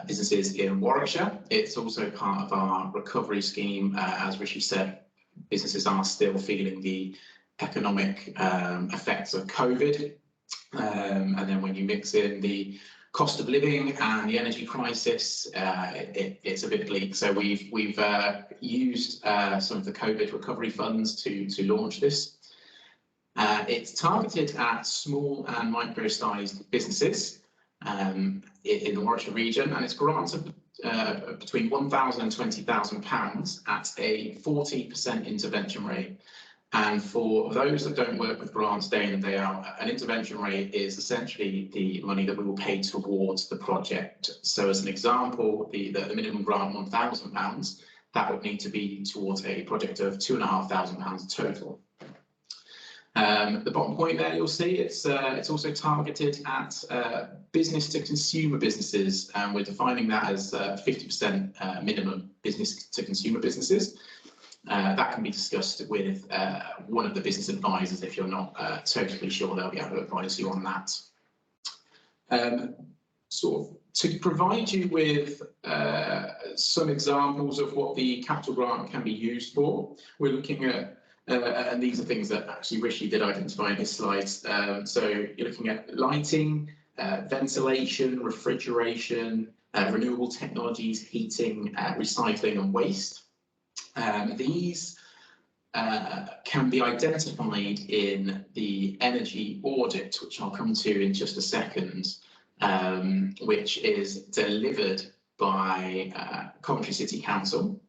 businesses in Warwickshire. It's also part of our recovery scheme. As Rishi said, businesses are still feeling the economic effects of COVID. And then when you mix in the cost of living and the energy crisis, it's a bit bleak. So we've used some of the COVID recovery funds to launch this. It's targeted at small and micro-sized businesses in the Warwickshire region, and it's granted between £1,000 and £20,000 at a 40% intervention rate. And for those that don't work with grants day in and day out, an intervention rate is essentially the money that we will pay towards the project. So as an example, the minimum grant, £1,000, that would need to be towards a project of £2,500 total. The bottom point there, you'll see it's also targeted at business to consumer businesses, and we're defining that as 50% minimum business to consumer businesses. that can be discussed with one of the business advisors if you're not totally sure. They'll be able to advise you on that. Sort of to provide you with some examples of what the capital grant can be used for, we're looking at, and these are things that actually Rishi did identify in his slides. So you're looking at lighting, ventilation, refrigeration, renewable technologies, heating, recycling and waste. These can be identified in the energy audit, which I'll come to in just a second, which is delivered by Coventry City Council.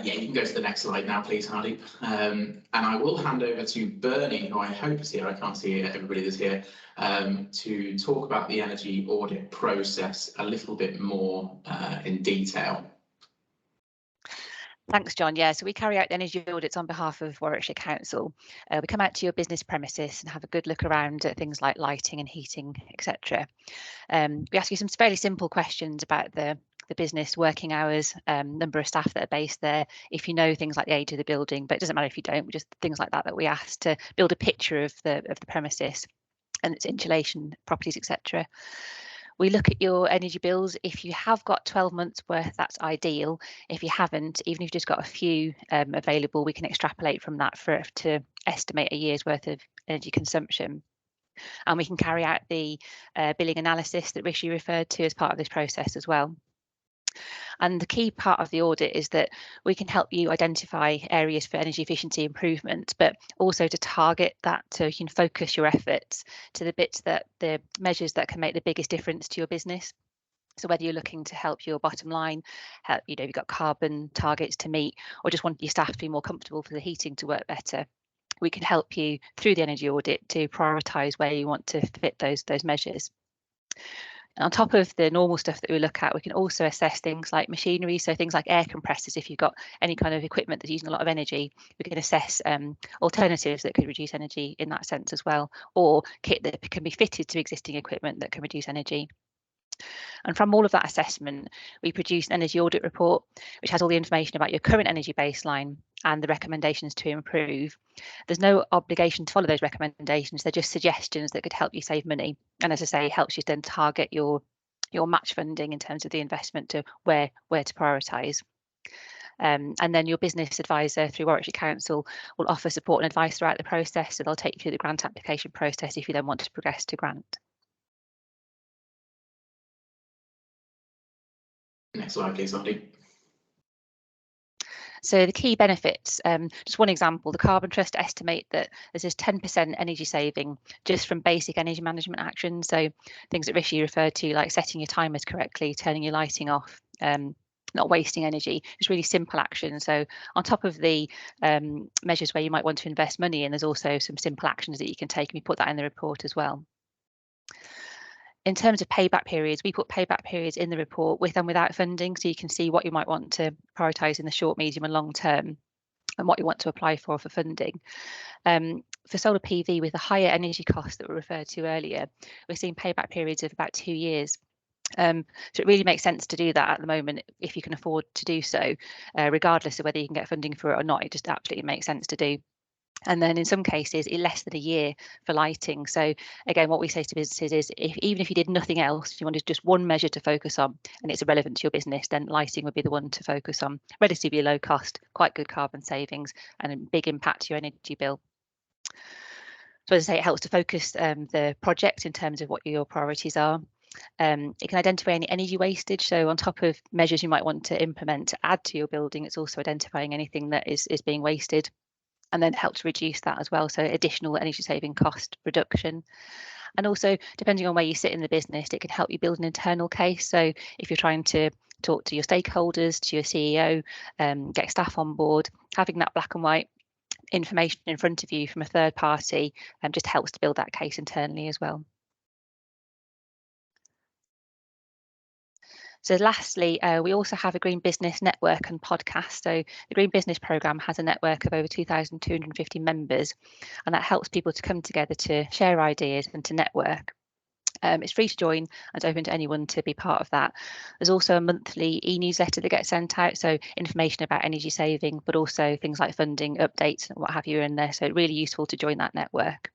Yeah, you can go to the next slide now, please, Hardy. And I will hand over to Bernie, who I hope is here. I can't see everybody that's here, to talk about the energy audit process a little bit more in detail. Thanks, John. Yeah, so we carry out energy audits on behalf of Warwickshire Council. We come out to your business premises and have a good look around at things like lighting and heating, etc. We ask you some fairly simple questions about the business, working hours, number of staff that are based there, if you know things like the age of the building, but it doesn't matter if you don't, just things like that we ask to build a picture of the premises and its insulation properties, etc. We look at your energy bills. If you have got 12 months worth, that's ideal. If you haven't, even if you've just got a few available, we can extrapolate from that to estimate a year's worth of energy consumption. And we can carry out the billing analysis that Rishi referred to as part of this process as well. And the key part of the audit is that we can help you identify areas for energy efficiency improvement, but also to target that so you can focus your efforts to the bits that the measures that can make the biggest difference to your business. So whether you're looking to help your bottom line, you've got carbon targets to meet, or just want your staff to be more comfortable for the heating to work better, we can help you through the energy audit to prioritise where you want to fit those measures. And on top of the normal stuff that we look at, we can also assess things like machinery, so things like air compressors. If you've got any kind of equipment that's using a lot of energy, we can assess alternatives that could reduce energy in that sense as well, or kit that can be fitted to existing equipment that can reduce energy. And from all of that assessment, we produce an energy audit report, which has all the information about your current energy baseline and the recommendations to improve. There's no obligation to follow those recommendations. They're just suggestions that could help you save money. And as I say, it helps you then target your match funding in terms of the investment to where to prioritise. And then your business advisor through Warwickshire Council will offer support and advice throughout the process. So they'll take you through the grant application process if you then want to progress to grant. Next slide, please, Andy. So the key benefits, just one example, the Carbon Trust estimate that there's this 10% energy saving just from basic energy management actions. So things that Rishi referred to, like setting your timers correctly, turning your lighting off, not wasting energy, just really simple action. So on top of the measures where you might want to invest money in, there's also some simple actions that you can take, and we put that in the report as well. In terms of payback periods, we put payback periods in the report with and without funding, so you can see what you might want to prioritise in the short, medium and long term and what you want to apply for funding. For solar PV with the higher energy costs that were referred to earlier, we're seeing payback periods of about 2 years. So it really makes sense to do that at the moment if you can afford to do so, regardless of whether you can get funding for it or not. It just absolutely makes sense to do. And then in some cases, less than a year for lighting. So again, what we say to businesses is even if you did nothing else, if you wanted just one measure to focus on and it's relevant to your business, then lighting would be the one to focus on. Relatively low cost, quite good carbon savings and a big impact to your energy bill. So as I say, it helps to focus the project in terms of what your priorities are. It can identify any energy wastage. So on top of measures you might want to implement to add to your building, it's also identifying anything that is being wasted, and then help to reduce that as well. So additional energy saving cost reduction. And also, depending on where you sit in the business, it can help you build an internal case. So if you're trying to talk to your stakeholders, to your CEO, get staff on board, having that black and white information in front of you from a third party just helps to build that case internally as well. So lastly, we also have a Green Business Network and podcast. So the Green Business Programme has a network of over 2,250 members, and that helps people to come together to share ideas and to network. It's free to join and open to anyone to be part of that. There's also a monthly e-newsletter that gets sent out, so information about energy saving, but also things like funding updates and what have you in there. So really useful to join that network.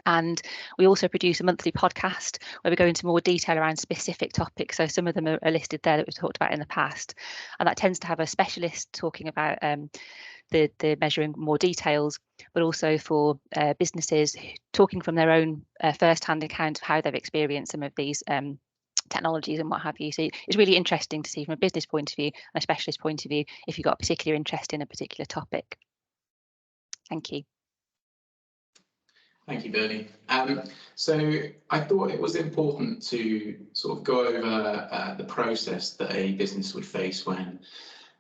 And we also produce a monthly podcast where we go into more detail around specific topics. So some of them are listed there that we've talked about in the past. And that tends to have a specialist talking about the measuring more details, but also for businesses talking from their own first-hand account of how they've experienced some of these technologies and what have you. So it's really interesting to see from a business point of view and a specialist point of view if you've got a particular interest in a particular topic. Thank you. Thank you, Bernie. So I thought it was important to sort of go over the process that a business would face when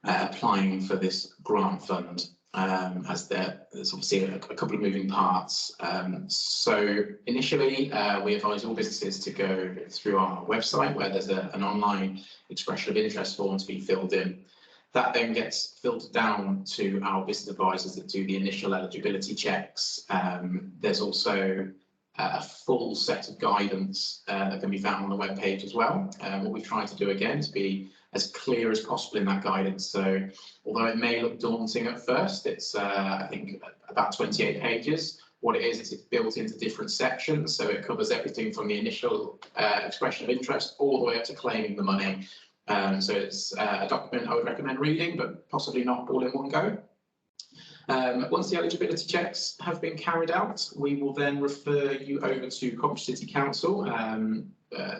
applying for this grant fund, as there's obviously a couple of moving parts. So initially, we advise all businesses to go through our website where there's an online expression of interest form to be filled in. That then gets filtered down to our business advisors that do the initial eligibility checks. There's also a full set of guidance that can be found on the web page as well. What we've tried to do again is be as clear as possible in that guidance. So although it may look daunting at first, it's I think about 28 pages. What it is it's built into different sections. So it covers everything from the initial expression of interest all the way up to claiming the money. So it's a document I would recommend reading, but possibly not all in one go. Once the eligibility checks have been carried out, we will then refer you over to Coventry City Council,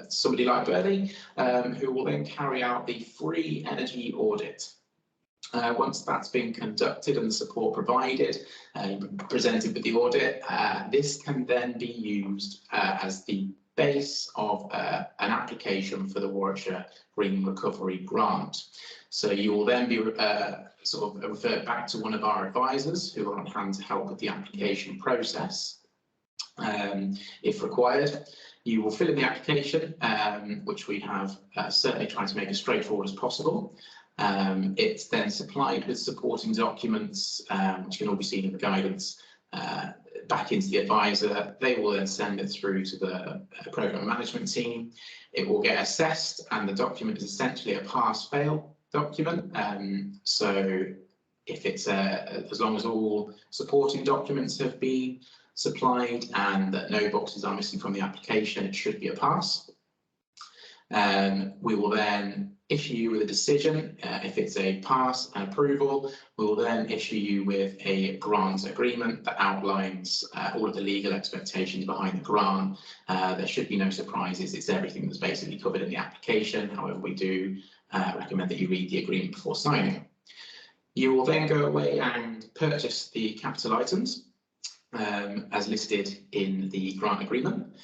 somebody like Bernie, who will then carry out the free energy audit. Once that's been conducted and the support provided, presented with the audit, this can then be used as the base of an application for the Warwickshire Green Recovery Grant. So you will then be sort of referred back to one of our advisors who are on hand to help with the application process. If required, you will fill in the application, which we have certainly tried to make as straightforward as possible. It's then supplied with supporting documents, which can all be seen in the guidance, back into the advisor. They will then send it through to the program management team. It will get assessed, and the document is essentially a pass-fail document. So if it's as long as all supporting documents have been supplied and that no boxes are missing from the application, it should be a pass. We will then issue you with a decision. If it's a pass and approval, we will then issue you with a grant agreement that outlines all of the legal expectations behind the grant. There should be no surprises. It's everything that's basically covered in the application. However, we do recommend that you read the agreement before signing. You will then go away and purchase the capital items as listed in the grant agreement.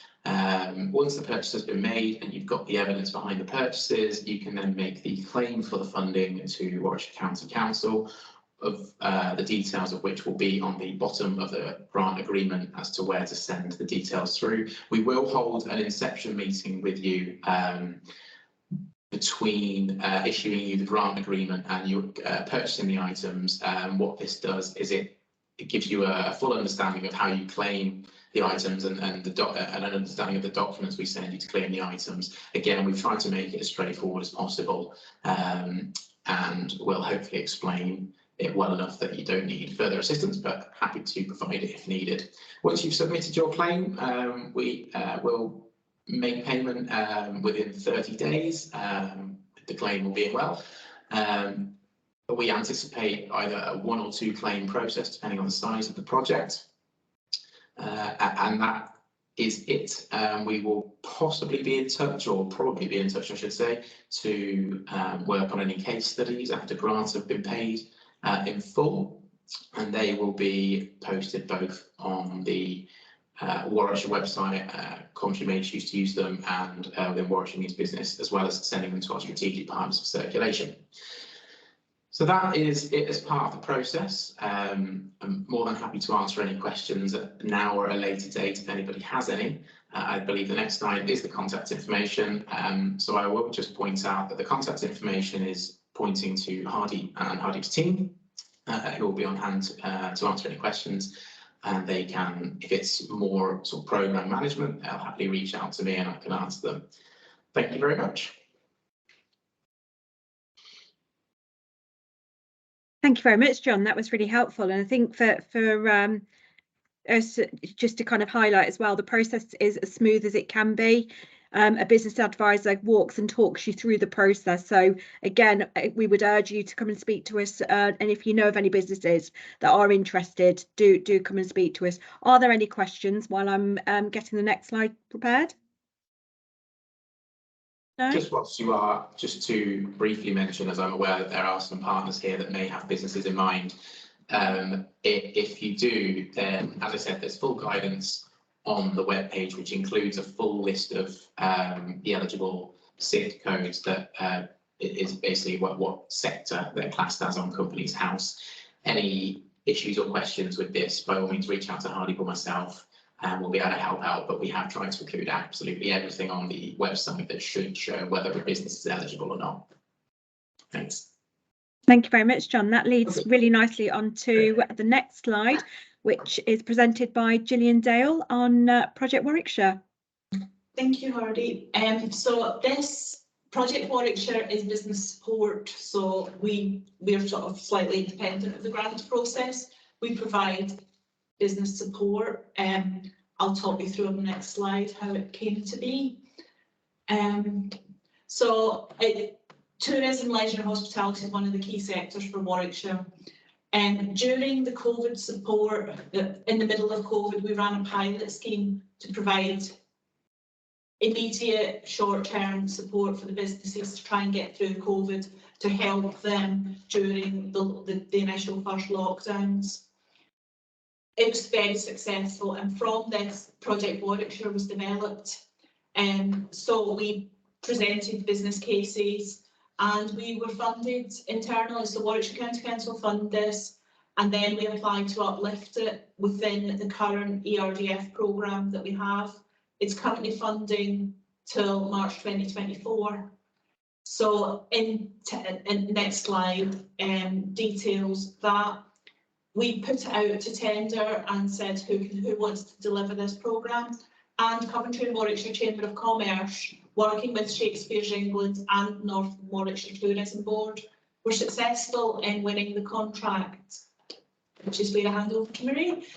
Once the purchase has been made and you've got the evidence behind the purchases, you can then make the claim for the funding to Warwickshire County Council, of the details of which will be on the bottom of the grant agreement as to where to send the details through. We will hold an inception meeting with you between issuing you the grant agreement and you purchasing the items. What this does is it gives you a full understanding of how you claim the items and an understanding of the documents we send you to claim the items. Again, we've tried to make it as straightforward as possible, and we'll hopefully explain it well enough that you don't need further assistance, but happy to provide it if needed. Once you've submitted your claim, we will make payment within 30 days, the claim will be well. We anticipate either a 1 or 2 claim process depending on the size of the project, and that is it. We will possibly be in touch, or probably be in touch I should say, to work on any case studies after grants have been paid in full, and they will be posted both on the Warwickshire website. Coventry Main used to use them, and within Warwickshire Means Business, as well as sending them to our strategic partners for circulation. So that is it as part of the process. I'm more than happy to answer any questions now or at a later date if anybody has any. I believe the next slide is the contact information. So I will just point out that the contact information is pointing to Hardy and Hardy's team, who will be on hand to answer any questions. and they can, if it's more sort of program management, they'll happily reach out to me and I can answer them. Thank you very much. Thank you very much, John. That was really helpful. And I think for us, just to kind of highlight as well, the process is as smooth as it can be. A business advisor walks and talks you through the process. So again, we would urge you to come and speak to us. And if you know of any businesses that are interested, do come and speak to us. Are there any questions while I'm getting the next slide prepared? No? Just whilst you are, just to briefly mention, as I'm aware that there are some partners here that may have businesses in mind. If you do, then as I said, there's full guidance on the webpage, which includes a full list of the eligible SIT codes that is basically what sector they're classed as on Companies House. Any issues or questions with this, by all means, reach out to Hardy or myself. We'll be able to help out, but we have tried to include absolutely everything on the website that should show whether a business is eligible or not. Thanks. Thank you very much, John. That leads really nicely on to the next slide, which is presented by Gillian Dale on Project Warwickshire. Thank you, Hardy. So this Project Warwickshire is business support, so we're sort of slightly independent of the grant process. We provide business support. I'll talk you through on the next slide how it came to be. Tourism, leisure and hospitality is one of the key sectors for Warwickshire. During the COVID support, in the middle of COVID, we ran a pilot scheme to provide immediate short-term support for the businesses to try and get through COVID, to help them during the initial first lockdowns. It was very successful, and from this, Project Warwickshire was developed. So we presented business cases and we were funded internally. So Warwickshire County Council funded this, and then we applied to uplift it within the current ERDF programme that we have. It's currently funding till March 2024. So in next slide, details that. We put it out to tender and said who wants to deliver this programme, and Coventry and Warwickshire Chamber of Commerce, working with Shakespeare's England and North Warwickshire Tourism Board, were successful in winning the contract, which is where I hand over to Marie.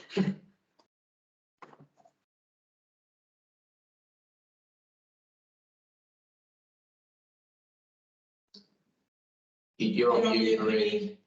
You're on mute, Marie.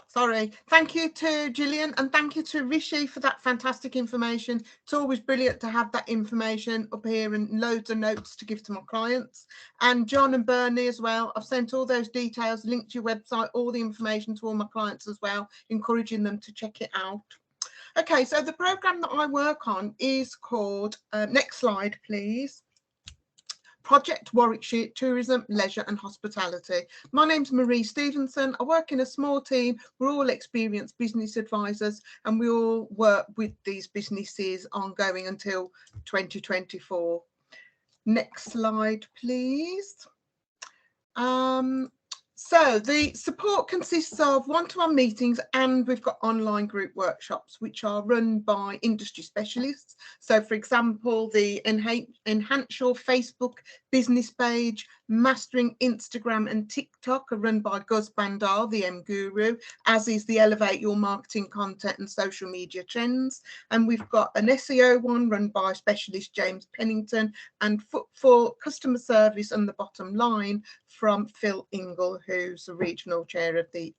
Sorry. Thank you to Gillian, and thank you to Rishi for that fantastic information. It's always brilliant to have that information up here and loads of notes to give to my clients. And John and Bernie as well. I've sent all those details, linked to your website, all the information to all my clients as well, encouraging them to check it out. Okay, so the programme that I work on is called, next slide please, Project Warwickshire Tourism, Leisure and Hospitality. My name's Marie Stevenson. I work in a small team. We're all experienced business advisors, and we all work with these businesses ongoing until 2024. Next slide, please. So the support consists of one-to-one meetings, and we've got online group workshops which are run by industry specialists. So for example, the Enhance Your Facebook business page, Mastering Instagram and TikTok are run by Guz Bandar, the M Guru, as is the Elevate Your Marketing Content and Social Media Trends. And we've got an SEO one run by specialist James Pennington, and Footfall Customer Service and the Bottom Line from Phil Ingle, who's the regional chair of the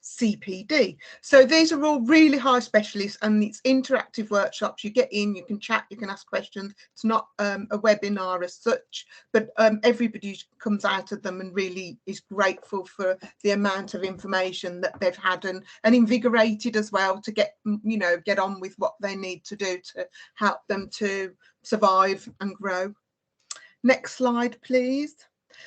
CPD. So these are all really high specialists, and it's interactive workshops. You get in, you can chat, you can ask questions. It's not a webinar as such, but everybody comes out of them and really is grateful for the amount of information that they've had, and invigorated as well to get on with what they need to do to help them to survive and grow. Next slide, please.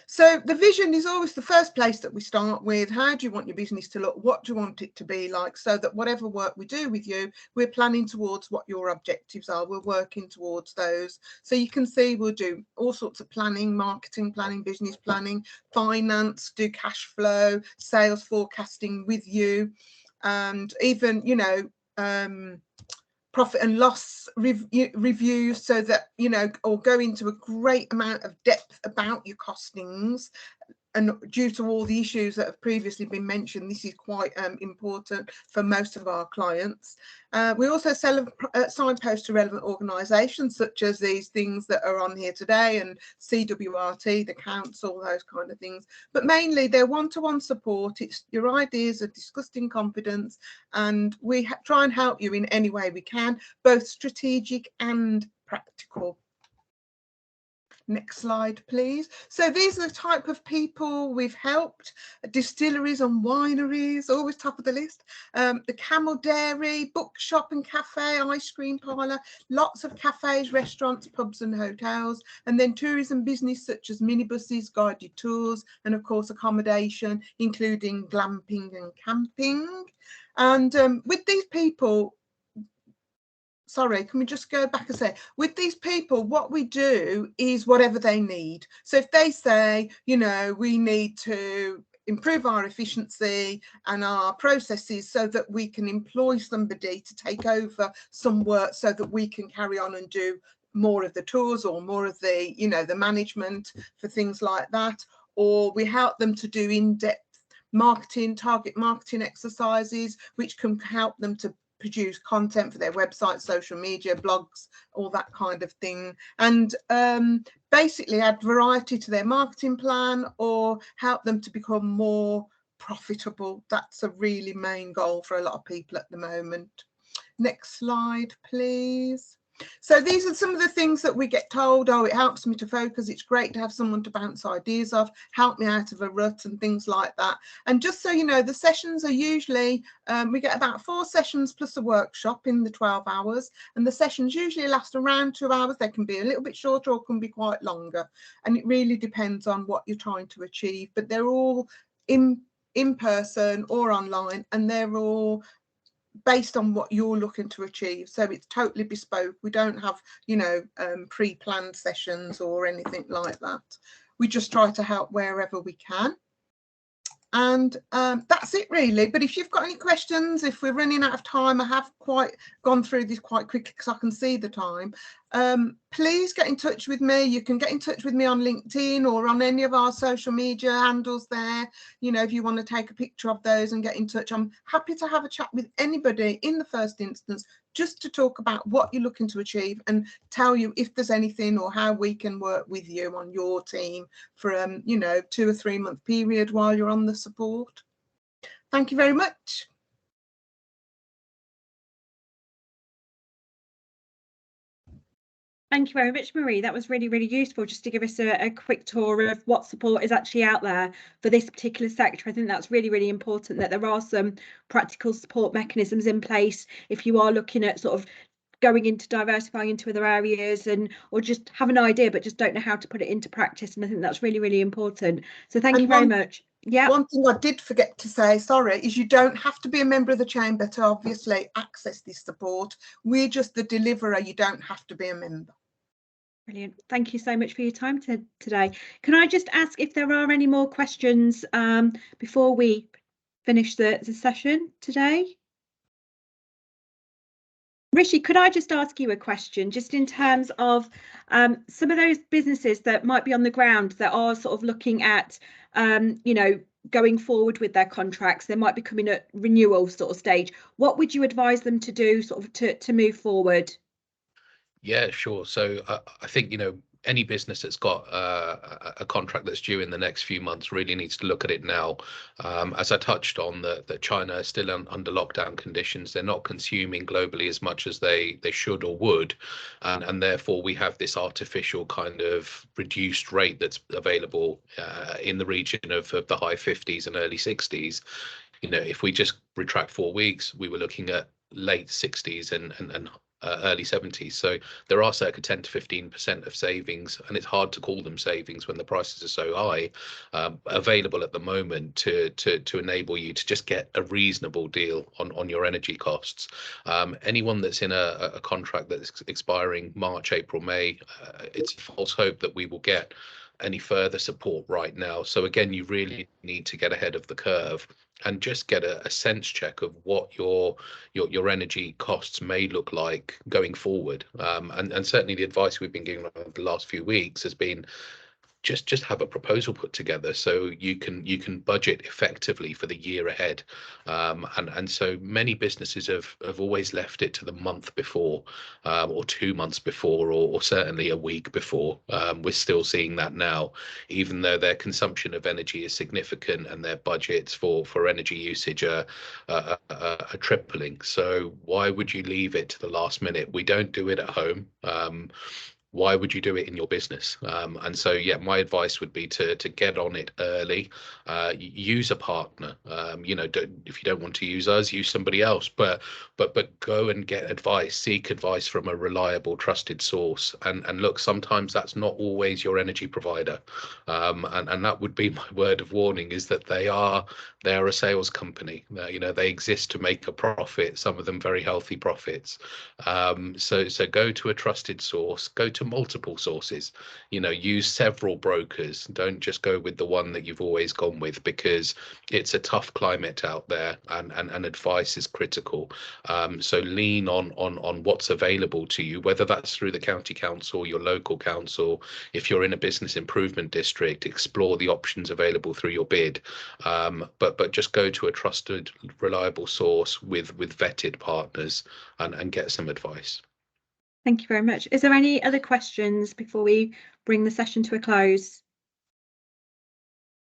So the vision is always the first place that we start with. How do you want your business to look? What do you want it to be like? So that whatever work we do with you, we're planning towards what your objectives are. We're working towards those. So you can see we'll do all sorts of planning, marketing planning, business planning, finance, do cash flow, sales forecasting with you, and even, you know, profit and loss reviews, so that, you know, or go into a great amount of depth about your costings. And due to all the issues that have previously been mentioned, this is quite important for most of our clients. We also signpost to relevant organisations such as these things that are on here today, and CWRT, the council, those kind of things. But mainly they're one-to-one support. It's your ideas are discussed in confidence, and we try and help you in any way we can, both strategic and practical. Next slide, please. So these are the type of people we've helped. Distilleries and wineries, always top of the list. The Camel Dairy, bookshop and cafe, ice cream parlour, lots of cafes, restaurants, pubs and hotels. And then tourism business such as minibuses, guided tours, and of course accommodation, including glamping and camping. And with these people, sorry, can we just go back and say, with these people, what we do is whatever they need. So if they say, you know, we need to improve our efficiency and our processes so that we can employ somebody to take over some work so that we can carry on and do more of the tours or more of the, you know, the management for things like that, or we help them to do in-depth marketing, target marketing exercises, which can help them to produce content for their website, social media, blogs, all that kind of thing, and basically add variety to their marketing plan or help them to become more profitable. That's a really main goal for a lot of people at the moment. Next slide, please. So these are some of the things that we get told. Oh, it helps me to focus. It's great to have someone to bounce ideas off, help me out of a rut and things like that. And just so you know, the sessions are usually, we get about 4 sessions plus a workshop in the 12 hours. And the sessions usually last around 2 hours. They can be a little bit shorter or can be quite longer. And it really depends on what you're trying to achieve. But they're all in person or online, and they're all based on what you're looking to achieve. So it's totally bespoke. We don't have, you know, pre-planned sessions or anything like that. We just try to help wherever we can. And that's it really. But if you've got any questions, if we're running out of time, I have quite gone through this quite quickly because I can see the time. Please get in touch with me. You can get in touch with me on LinkedIn or on any of our social media handles there. You know, if you want to take a picture of those and get in touch, I'm happy to have a chat with anybody in the first instance, just to talk about what you're looking to achieve and tell you if there's anything or how we can work with you on your team for you know, 2 or 3 month period while you're on the support. Thank you very much. Thank you very much, Marie. That was really, really useful just to give us a quick tour of what support is actually out there for this particular sector. I think that's really, really important that there are some practical support mechanisms in place if you are looking at sort of going into diversifying into other areas and or just have an idea but just don't know how to put it into practice. And I think that's really, really important. So thank you very much. Yeah. One thing I did forget to say, sorry, is you don't have to be a member of the chamber to obviously access this support. We're just the deliverer. You don't have to be a member. Brilliant. Thank you so much for your time today. Can I just ask if there are any more questions before we finish the session today? Rishi, could I just ask you a question just in terms of some of those businesses that might be on the ground that are sort of looking at, you know, going forward with their contracts, they might be coming at renewal sort of stage. What would you advise them to do sort of to move forward? Yeah, sure. So I think, you know, any business that's got a contract that's due in the next few months really needs to look at it now. As I touched on, that China is still under lockdown conditions. They're not consuming globally as much as they should or would. And therefore, we have this artificial kind of reduced rate that's available in the region of the high 50s and early 60s. You know, if we just retract 4 weeks, we were looking at late 60s and early 70s. So there are circa 10 to 15% of savings, and it's hard to call them savings when the prices are so high, available at the moment to enable you to just get a reasonable deal on your energy costs. Anyone that's in a contract that's expiring March, April, May, it's a false hope that we will get any further support right now. So again, you really need to get ahead of the curve and just get a sense check of what your energy costs may look like going forward. And certainly the advice we've been giving over the last few weeks has been just have a proposal put together so you can budget effectively for the year ahead. And so many businesses have always left it to the month before, or 2 months before, or certainly a week before. We're still seeing that now, even though their consumption of energy is significant and their budgets for energy usage are tripling. So why would you leave it to the last minute? We don't do it at home. Why would you do it in your business? And so, yeah, my advice would be to get on it early. Use a partner. If you don't want to use us, use somebody else. But go and get advice. Seek advice from a reliable, trusted source. And look, sometimes that's not always your energy provider. And that would be my word of warning: is that they are a sales company. They exist to make a profit. Some of them very healthy profits. So go to a trusted source. Go to multiple sources. Use several brokers. Don't just go with the one that you've always gone with, because it's a tough climate out there, and advice is critical. So lean on what's available to you, whether that's through the county council, your local council. If you're in a business improvement district, explore the options available through your bid. But just go to a trusted, reliable source with vetted partners and get some advice. Thank you very much. Is there any other questions before we bring the session to a close?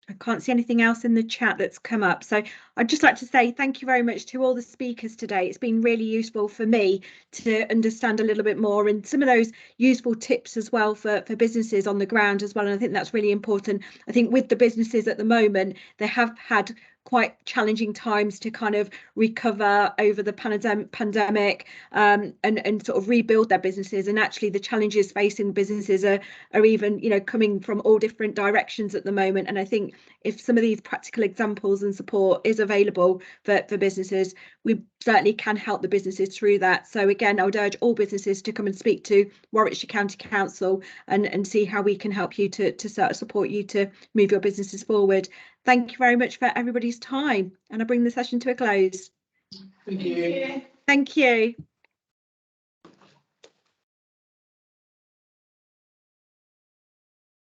I can't see anything else in the chat that's come up. So I'd just like to say thank you very much to all the speakers today. It's been really useful for me to understand a little bit more, and some of those useful tips as well for businesses on the ground as well. And I think that's really important. I think with the businesses at the moment, they have had quite challenging times to kind of recover over the pandemic, and sort of rebuild their businesses. And actually the challenges facing businesses are even coming from all different directions at the moment. And I think if some of these practical examples and support is available for businesses, we certainly can help the businesses through that. So again, I would urge all businesses to come and speak to Warwickshire County Council and see how we can help you to support you to move your businesses forward. Thank you very much for everybody's time, and I bring the session to a close. Thank you. Thank you.